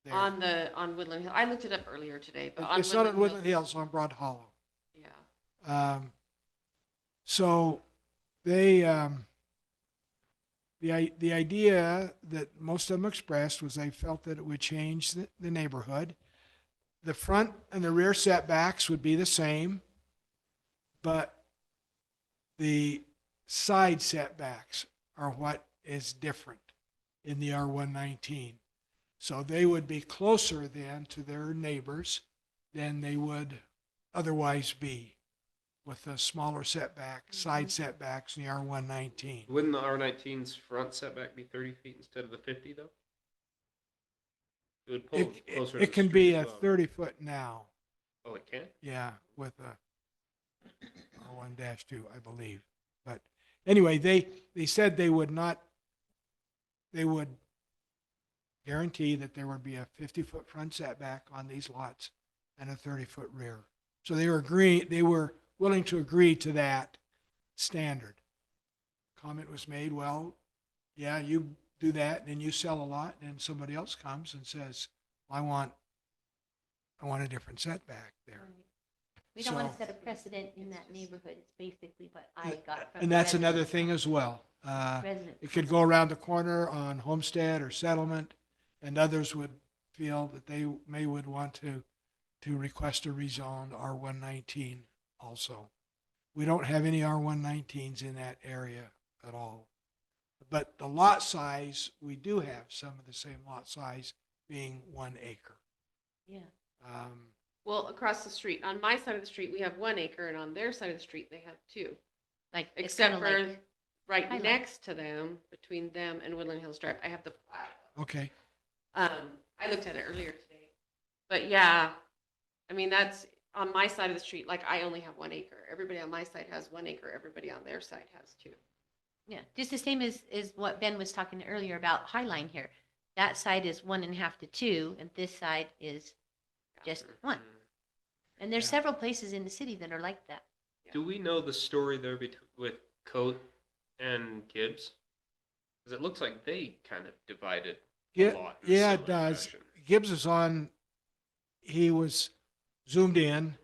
there. on Woodland Hill. I looked it up earlier today, but on It's not on Woodland Hills- Hills, on Broad Hollow. Yeah. So they, the idea that most of them expressed was they felt that it would change the neighborhood. The front and the rear setbacks would be the same, but the side setbacks are what is different in the R119. So they would be closer then to their neighbors than they would otherwise be with the smaller setback, side setbacks in the R119. Wouldn't the R19's front setback be 30 feet instead of the 50 though? It would pull closer to It the can street be as a well. 30-foot now, Oh, it can? yeah, with a R1-2, I believe. But anyway, they said they would guarantee that there would be a 50-foot front setback on these lots and a 30-foot rear. So they were willing to agree to that standard. Comment was made, well, yeah, you do that, and then you sell a lot, and somebody else comes and says, I want a different setback there. We don't want so- to set a precedent in that neighborhood. It's basically what I got from. And the that's another residents. thing as well. Residents. It could go around the corner on Homestead or Settlement, and others would feel that they would want to request a rezone R119 also. we don't have any R119s in that area at all. But the lot size, we do have some of the same lot size being 1 acre. Yeah. Well, across the street, on my side of the street, we have 1 acre, and on their side of the street, they have 2. Like, it's Except kinda for like, right Highline. next to them, between them and Woodland Hills Drive, I have the plat. Okay. I looked at it earlier today. But yeah, I mean, that's on my side of the street, like I only have 1 acre. Everybody on my side has 1 acre, everybody on their side has 2. yeah, just the same as what Ben was talking earlier about Highline here. That side is 1.5 to 2, and this side is just 1. And there's Yeah. several places in the city that are like that. Do we know the story there with Coat and Gibbs? Because it looks like they kind of divided a Yeah, lot. in a yeah, it similar does. fashion. Gibbs is on, he was zoomed in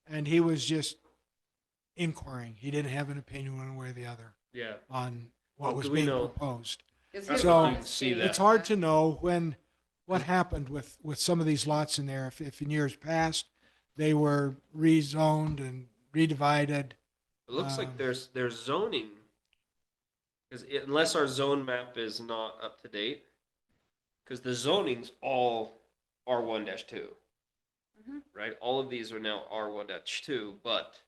and he was just inquiring. He didn't have an opinion one way or the other Yeah. on what Well, was do we being know- proposed. Is That's his what lot you see skinny? that. It's hard to know what happened with some of these lots in there. If in years past, they were rezoned and redivided. It looks like Um, there's zoning. Because unless our zone map is not up to date, because the zoning's all R1-2. Mhm. Right? All of these are now R1-2, but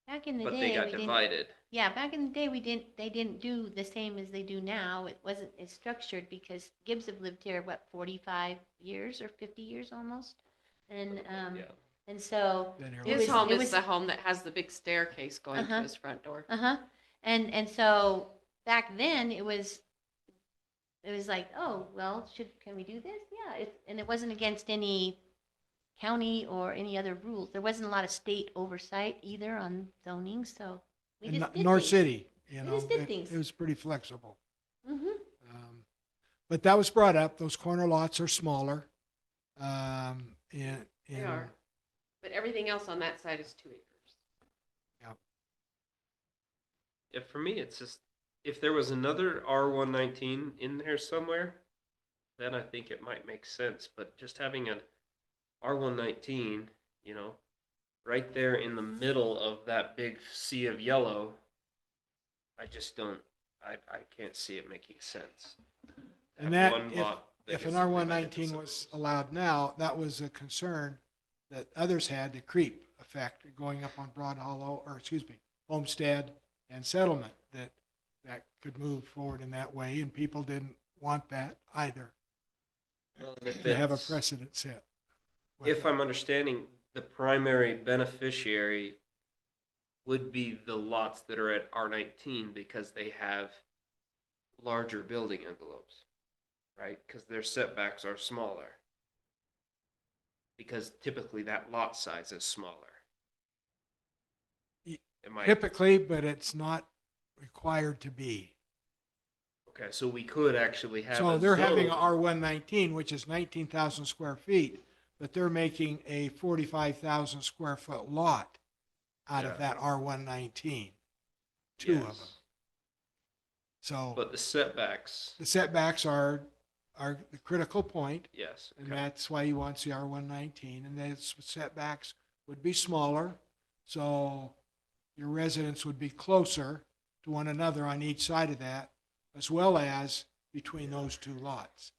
Back in the but day, they got we didn't. divided. Yeah, back in the day, they didn't do the same as they do now. It wasn't as structured because Gibbs have lived here, what, 45 years or 50 years almost? And, Yeah. and so, Been here It His was- home it is was- the home that has the big staircase going to Uh-huh. his front door. uh-huh. And so back then it was like, oh, well, can we do this? Yeah. And it wasn't against any county or any other rules. There wasn't a lot of state oversight either on zoning, so we in just did North things. City, you We know, just did things. it was pretty flexible. Mhm. But that was brought up. Those corner lots are smaller. They are. But everything else on that side is 2 acres. If for me, it's just if there was another R119 in there somewhere, then I think it might make sense. But just having an R119, right there in the middle of that big sea of yellow, I just don't. I can't see it making sense. And Have that, one lot that if an gets divided R119 into was some- allowed now, that was a concern that others had, the creep effect going up on Broad Hollow, or excuse me, Homestead and Settlement, that could move forward in that way, and people didn't want that either, Well, and if to have a it's- precedent set. If I'm understanding, the primary beneficiary would be the lots that are at R19 because they have larger building envelopes, right? Because their setbacks are smaller. Because typically that lot size is smaller. Y- Am I, Typically, but it's not required to be. okay, so we could actually have. So a they're having a zone- R119, which is 19,000 square feet, but they're making a 45,000 square foot lot out Yeah. of that R119, two of them. Yes, So But the setbacks, the setbacks are the critical point, yes. and okay. that's why you want the R119, and the setbacks would be smaller, so your residents would be closer to one another on each side of that, as well as between those two lots.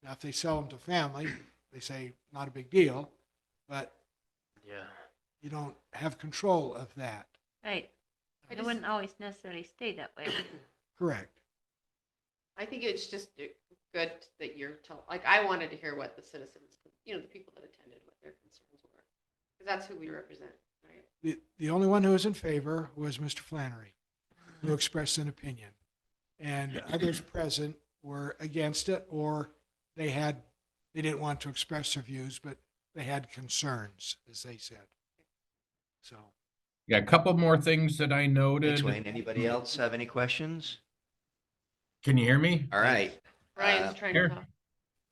Now, if they sell them to family, they say, not a big deal, but Yeah. you don't have control of that. Right. I It just- wouldn't always necessarily stay that way. Correct. I think it's just good that you're like, I wanted to hear what the citizens, the people that attended, what their concerns were. Because that's who we represent, right? The only one who was in favor was Mr. Flannery, who expressed an opinion. And others present were against it, or they didn't want to express their views, but they had concerns, as they said. So, Yeah, a couple more things that I noted. Thanks, Wayne. Anybody else have any questions? Can you hear me? All right. Brian's trying to here. talk.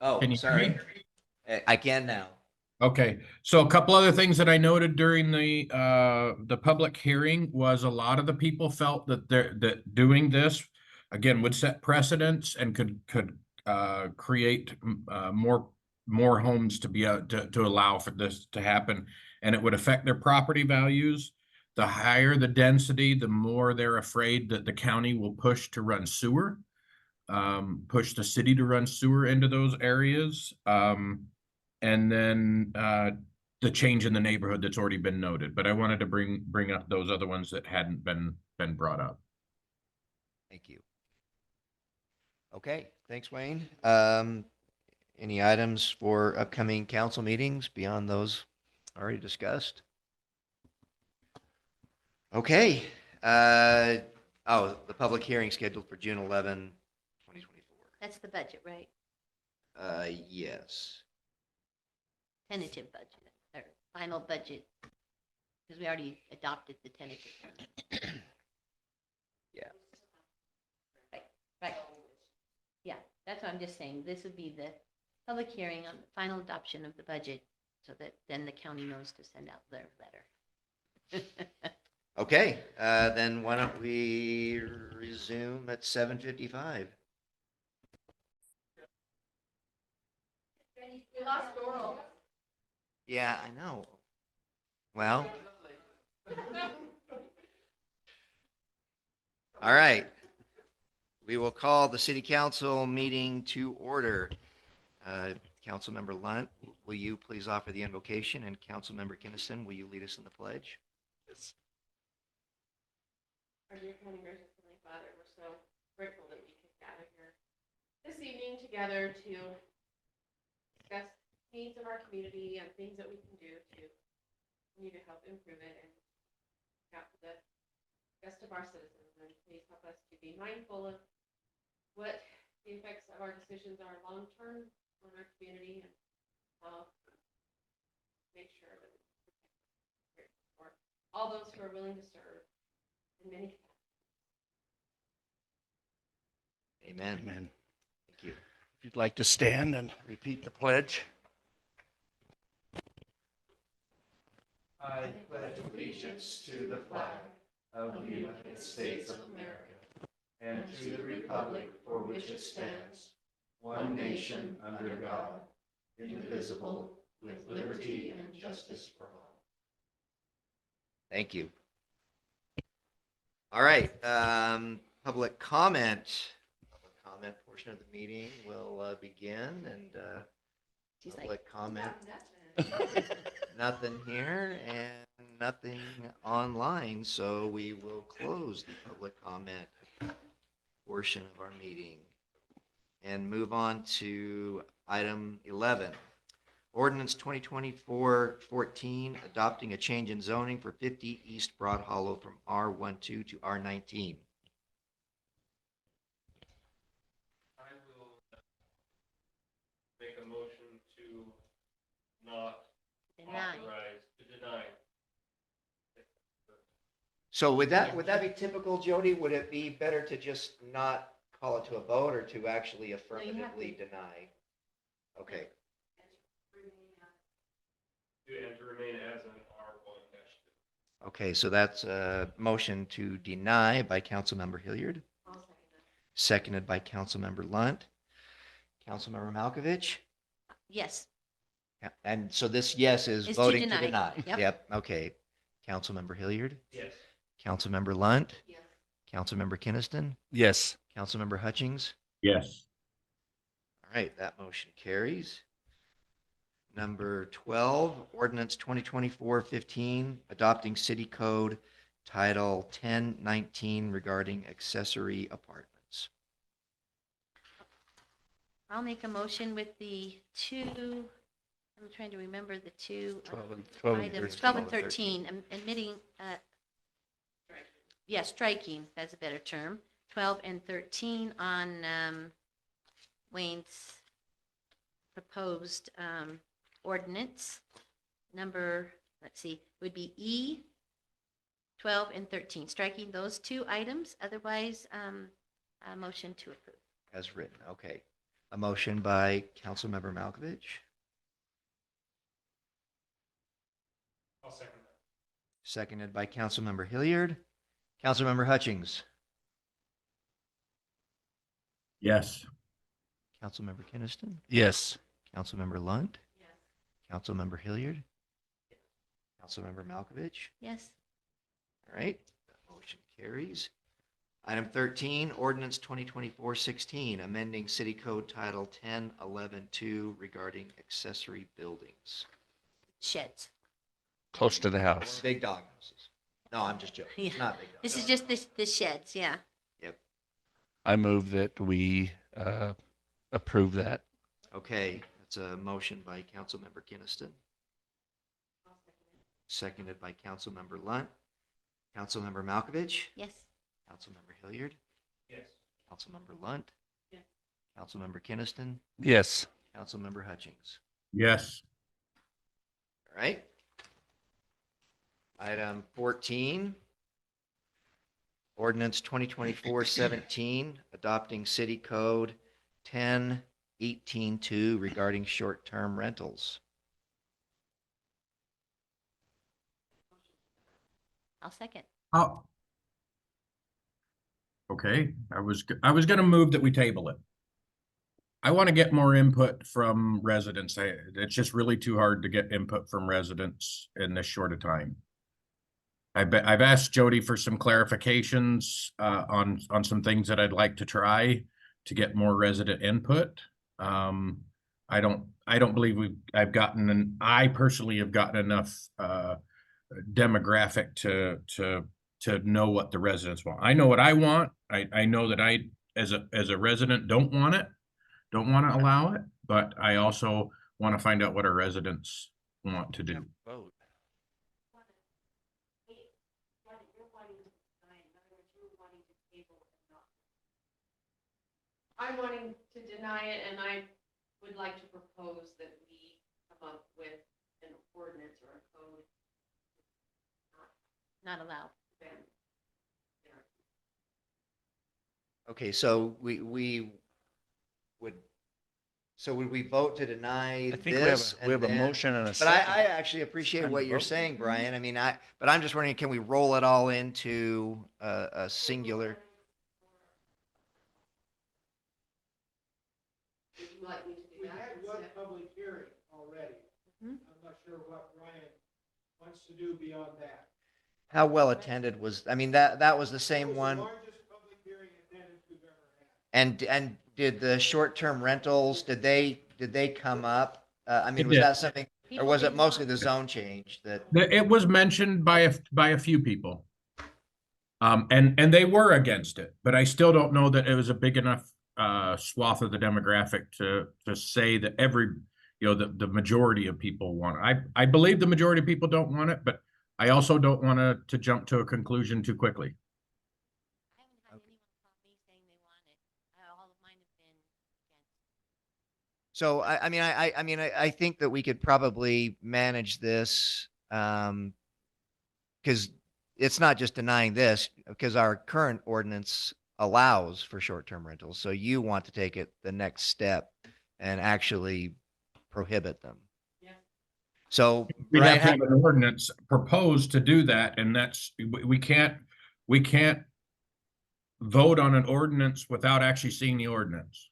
Oh, Can you hear me? sorry. I can now. Okay, so a couple other things that I noted during the public hearing was a lot of the people felt that that doing this again would set precedents and could create more homes to be to allow for this to happen. and it would affect their property values. The higher the density, the more they're afraid that the county will push to run sewer, push the city to run sewer into those areas. And then the change in the neighborhood that's already been noted. But I wanted to bring up those other ones that hadn't been brought up. Thank you. Okay, thanks, Wayne. Any items for upcoming council meetings beyond those already discussed? Okay, the public hearing scheduled for June 11, 2024. That's the budget, right? Yes. Tentative budget, or final budget, because we already adopted the tentative. Yeah. Right. Yeah, that's what I'm just saying. This would be the public hearing on the final adoption of the budget, so that then the county knows to send out their letter. Okay, then why don't we resume at 7:55? We lost Doral. Yeah, I know. Well. All right. We will call the city council meeting to order. Councilmember Lunt, will you please offer the invocation? And Councilmember Kinnison, will you lead us in the pledge? Our dear Heavenly Father, we're so grateful that we could gather here this evening together to discuss needs of our community and things that we can do to continue to help improve it and look out for the best of our citizens. And please help us to be mindful of what the effects of our decisions are long-term on our community, and make sure that we protect for all those who are willing to serve in many capacities. Amen. Amen. Thank you. If you'd like to stand and repeat the pledge. I pledge allegiance to the flag of the United States of America and to the republic for which it stands, one nation under God, indivisible, with liberty and justice for all. Thank you. All right, public comment. Public comment portion of the meeting will begin, and She's like, public comment. Nothing here and nothing online, so we will close the public comment portion of our meeting and move on to item 11. Ordinance 2024-14, adopting a change in zoning for 50 East Broad Hollow from R12 to R19. I will make a motion to not deny. authorize, to deny. So would that be typical, Jody? Would it be better to just not call it to a vote or to actually affirmatively deny? Okay, And to remain as an R1-2. okay, so that's a motion to deny by Councilmember Hilliard, seconded by Councilmember Lunt. Councilmember Malkovich? Yes, Yeah, and so this yes is Is to voting to deny. deny. Yep. Yep, okay. Councilmember Hilliard? Yes. Councilmember Lunt? Yes. Councilmember Kinnison? Yes. Councilmember Hutchings? Yes. All right, that motion carries. Number 12, ordinance 2024-15, adopting city code title 1019 regarding accessory apartments. I'll make a motion with the two, I'm trying to remember the two 12 and items, 13. 12 and 13, admitting, yeah, striking, that's a better term. 12 and 13 on Wayne's proposed ordinance. Number, let's see, would be E, 12 and 13, striking those two items, otherwise, a motion to approve. As written, okay. A motion by Councilmember Malkovich, I'll second that. seconded by Councilmember Hilliard. Councilmember Hutchings, Yes. Councilmember Kinnison, Yes. Councilmember Lunt, Yes. Councilmember Hilliard, Councilmember Malkovich. Yes. All right, that motion carries. Item 13, ordinance 2024-16, amending city code title 1011-2 regarding accessory buildings. Sheds. Close to the house. Big dog houses. No, I'm just joking. It's Yeah. not big dog. This is just the sheds, yeah. Yep. I move that we approve that. Okay, that's a motion by Councilmember Kinnison. Seconded by Councilmember Lunt. Councilmember Malkovich. Yes. Councilmember Hilliard. Yes. Councilmember Lunt. Yes. Councilmember Kinnison. Yes. Councilmember Hutchings. Yes. All right. Item 14. Ordinance 2024-17, adopting city code 1018-2 regarding short-term rentals. I'll second. Oh. Okay, I was gonna move that we table it. I want to get more input from residents. It's just really too hard to get input from residents in this short a time. I've asked Jody for some clarifications on some things that I'd like to try to get more resident input. I don't believe I personally have gotten enough demographic to know what the residents want. I know what I want. I know that I, as a resident, don't want to allow it, but I also want to find out what our residents want to do. Vote. I'm wanting to deny it, and I would like to propose that we come up with an ordinance or a code. Not allowed. Okay, so we would, so would we vote to deny I think this? we have a and then- motion and a But second. I actually appreciate Time what to you're vote. saying, Brian. I mean, but I'm just wondering, can we roll it all into a singular? Would you like me to do We that? had one public hearing already. Mhm. I'm not sure what Ryan wants to do beyond that. How well attended was, I mean, that was the It same was the one. largest public hearing attendance we've ever had. And did the short-term rentals, did they come up? I mean, It was did. that something, or People was it didn't mostly want- the zone change that? It was mentioned by a few people. And they were against it, but I still don't know that it was a big enough swath of the demographic to say that the majority of people want it. I believe the majority of people don't want it, but I also don't want to jump to a conclusion too quickly. I haven't had anyone call me saying they want it. All of mine have been against. So I think that we could probably manage this, because it's not just denying this, because our current ordinance allows for short-term rentals. So you want to take it the next step and actually prohibit them. Yeah. So, We Brian, have to have an ordinance proposed to do that, and we can't vote on an ordinance without actually seeing the ordinance.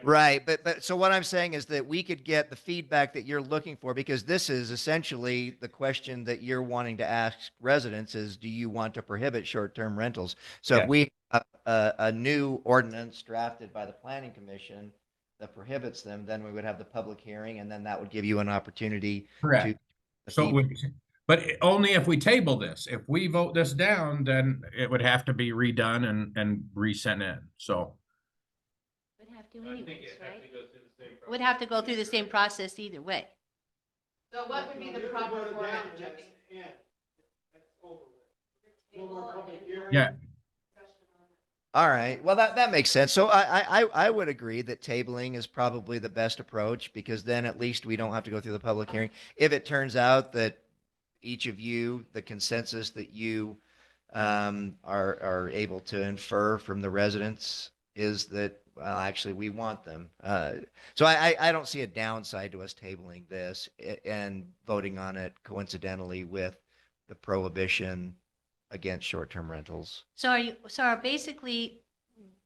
right, but so what I'm saying is that we could get the feedback that you're looking for, because this is essentially the question that you're wanting to ask residents is, do you want to prohibit short-term rentals? So Yeah. if we have a new ordinance drafted by the planning commission that prohibits them, then we would have the public hearing, and then that would give you an opportunity to. Correct. the So, feedback. but only if we table this. If we vote this down, then it would have to be redone and resent in. So, Would have to I think anyways, it has right? to go through the same process. Would have to go through the same process either way. So what would be the You can proper vote it format, down, and Jody? that's the end. That's over with. No more public hearing. yeah, All right, well, that makes sense. So I would agree that tabling is probably the best approach, because then at least we don't have to go through the public hearing. If it turns out that each of you, the consensus that you are able to infer from the residents is that, well, actually, we want them. So I don't see a downside to us tabling this and voting on it coincidentally with the prohibition against short-term rentals. So basically,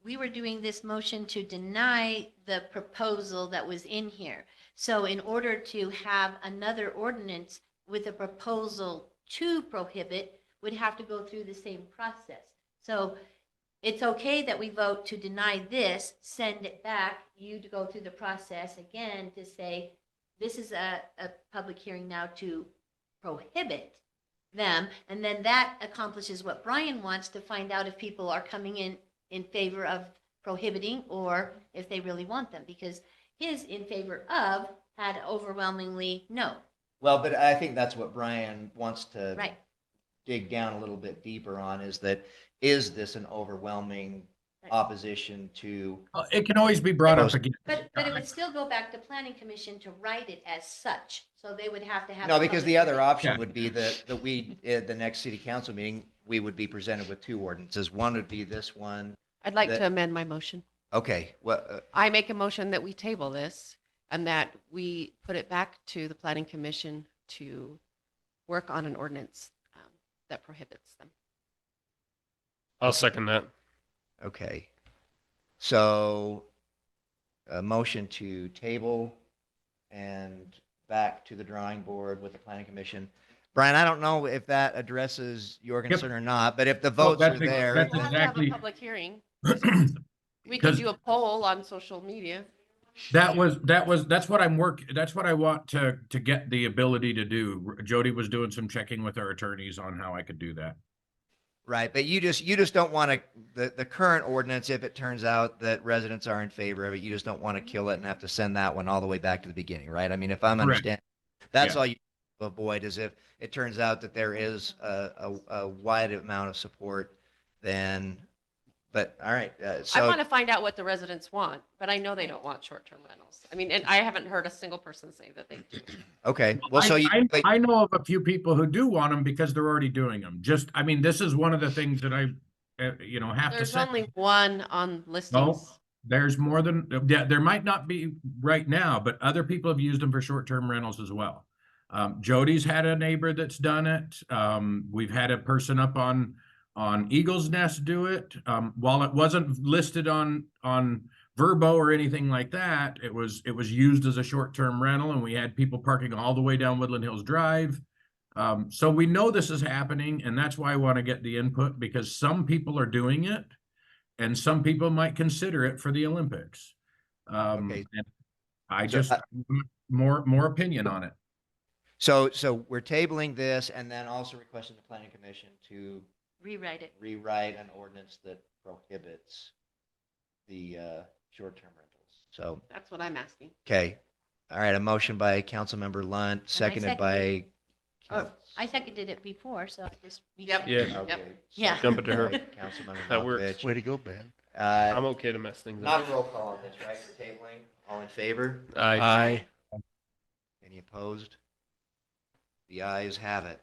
we were doing this motion to deny the proposal that was in here. So in order to have another ordinance with a proposal to prohibit would have to go through the same process. So it's okay that we vote to deny this, send it back, you to go through the process again to say, this is a public hearing now to prohibit them. And then that accomplishes what Brian wants, to find out if people are coming in favor of prohibiting or if they really want them, because his in favor of had overwhelmingly no. Well, but I think that's what Brian wants to Right. dig down a little bit deeper on, is that, is this an overwhelming Right. opposition to, It can always be brought up again. But it would still go back to planning commission to write it as such. So they would have to have. no, a because public the other hearing. option Yeah. would be that we, at the next city council meeting, we would be presented with two ordinances. One would be this one. I'd like That- to amend my motion. Okay, what, I make a motion that we table this and that we put it back to the planning commission to work on an ordinance that prohibits them. I'll second that. okay. So a motion to table and back to the drawing board with the planning commission. Brian, I don't know if that addresses your concern or not, but if the Well, votes are that's ex- there, that's We'll have to have a exactly- public hearing. We Because- could do a poll on social media. That's what that's what I want to get the ability to do. Jody was doing some checking with our attorneys on how I could do that. right, but you just don't want to, the current ordinance, if it turns out that residents are in favor of it, you just don't want to kill it and have to send that one all the way back to the beginning, right? I mean, if I'm Correct. understanding, that's Yeah. all you avoid, is if it turns out that there is a wide amount of support, then, but, all right, I so, want to find out what the residents want, but I know they don't want short-term rentals. I mean, and I haven't heard a single person say that they do. okay, well, so you, but- I know of a few people who do want them because they're already doing them. I mean, this is one of the things that I, have to There's say. only one on listings. There's more than, yeah, there might not be right now, but other people have used them for short-term rentals as well. Jody's had a neighbor that's done it. We've had a person up on Eagle's Nest do it. While it wasn't listed on Verbo or anything like that, it was used as a short-term rental, and we had people parking all the way down Woodland Hills Drive. So we know this is happening, and that's why I want to get the input, because some people are doing it and some people might consider it for the Olympics. Okay. And I So, just, more opinion on it. so we're tabling this and then also requesting the planning commission to Rewrite it. rewrite an ordinance that prohibits the short-term rentals. So, That's what I'm asking. okay. All right, a motion by Councilmember Lunt, seconded by. Or I seconded it before, so I just. Yep. Yeah. Okay, Yeah. Jump it to her. seconded by Councilmember That works. Malkovich. Way to go, Ben. I'm okay to mess things Not up. a roll call on this, right, for tabling? All in favor? Aye. Any opposed? The ayes have it.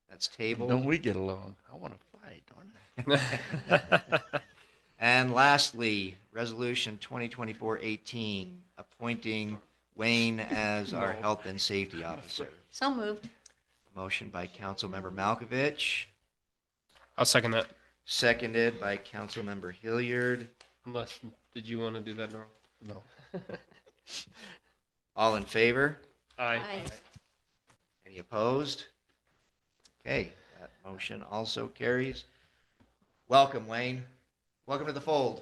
That's Don't tabled. we get along? I want to fight, darn it. And lastly, Resolution 2024-18, appointing Wayne as our Health and Safety Officer. So moved. Motion by Councilmember Malkovich, I'll second that. seconded by Councilmember Hilliard. Unless, did you want to do that, Norm? No. All in favor? Aye. Aye. Any opposed? Okay, that motion also carries. Welcome, Wayne. Welcome to the fold.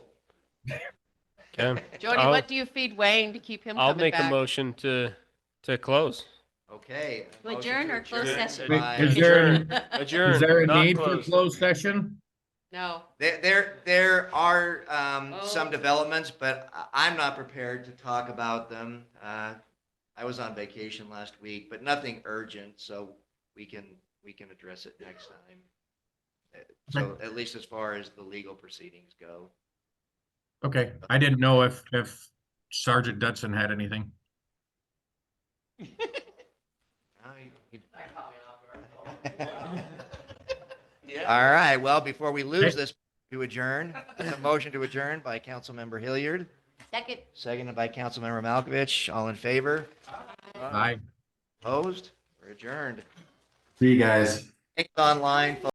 Okay. Jody, I'll- what do you feed Wayne to keep him I'll coming make a back? motion to close. Okay. a To motion adjourn or close adjourn. session? by- Is there, Adjourn. is there a not need for close. closed session? No. There are some Oh. developments, but I'm not prepared to talk about them. I was on vacation last week, but nothing urgent, so we can address it next time. So at least as far as the legal proceedings go. Okay, I didn't know if Sergeant Dudson had anything. All right, well, before we lose this to adjourn, a motion to adjourn by Councilmember Hilliard, Second. seconded by Councilmember Malkovich. All in favor? Aye. Opposed? We're adjourned. See you guys. Thanks online, folks.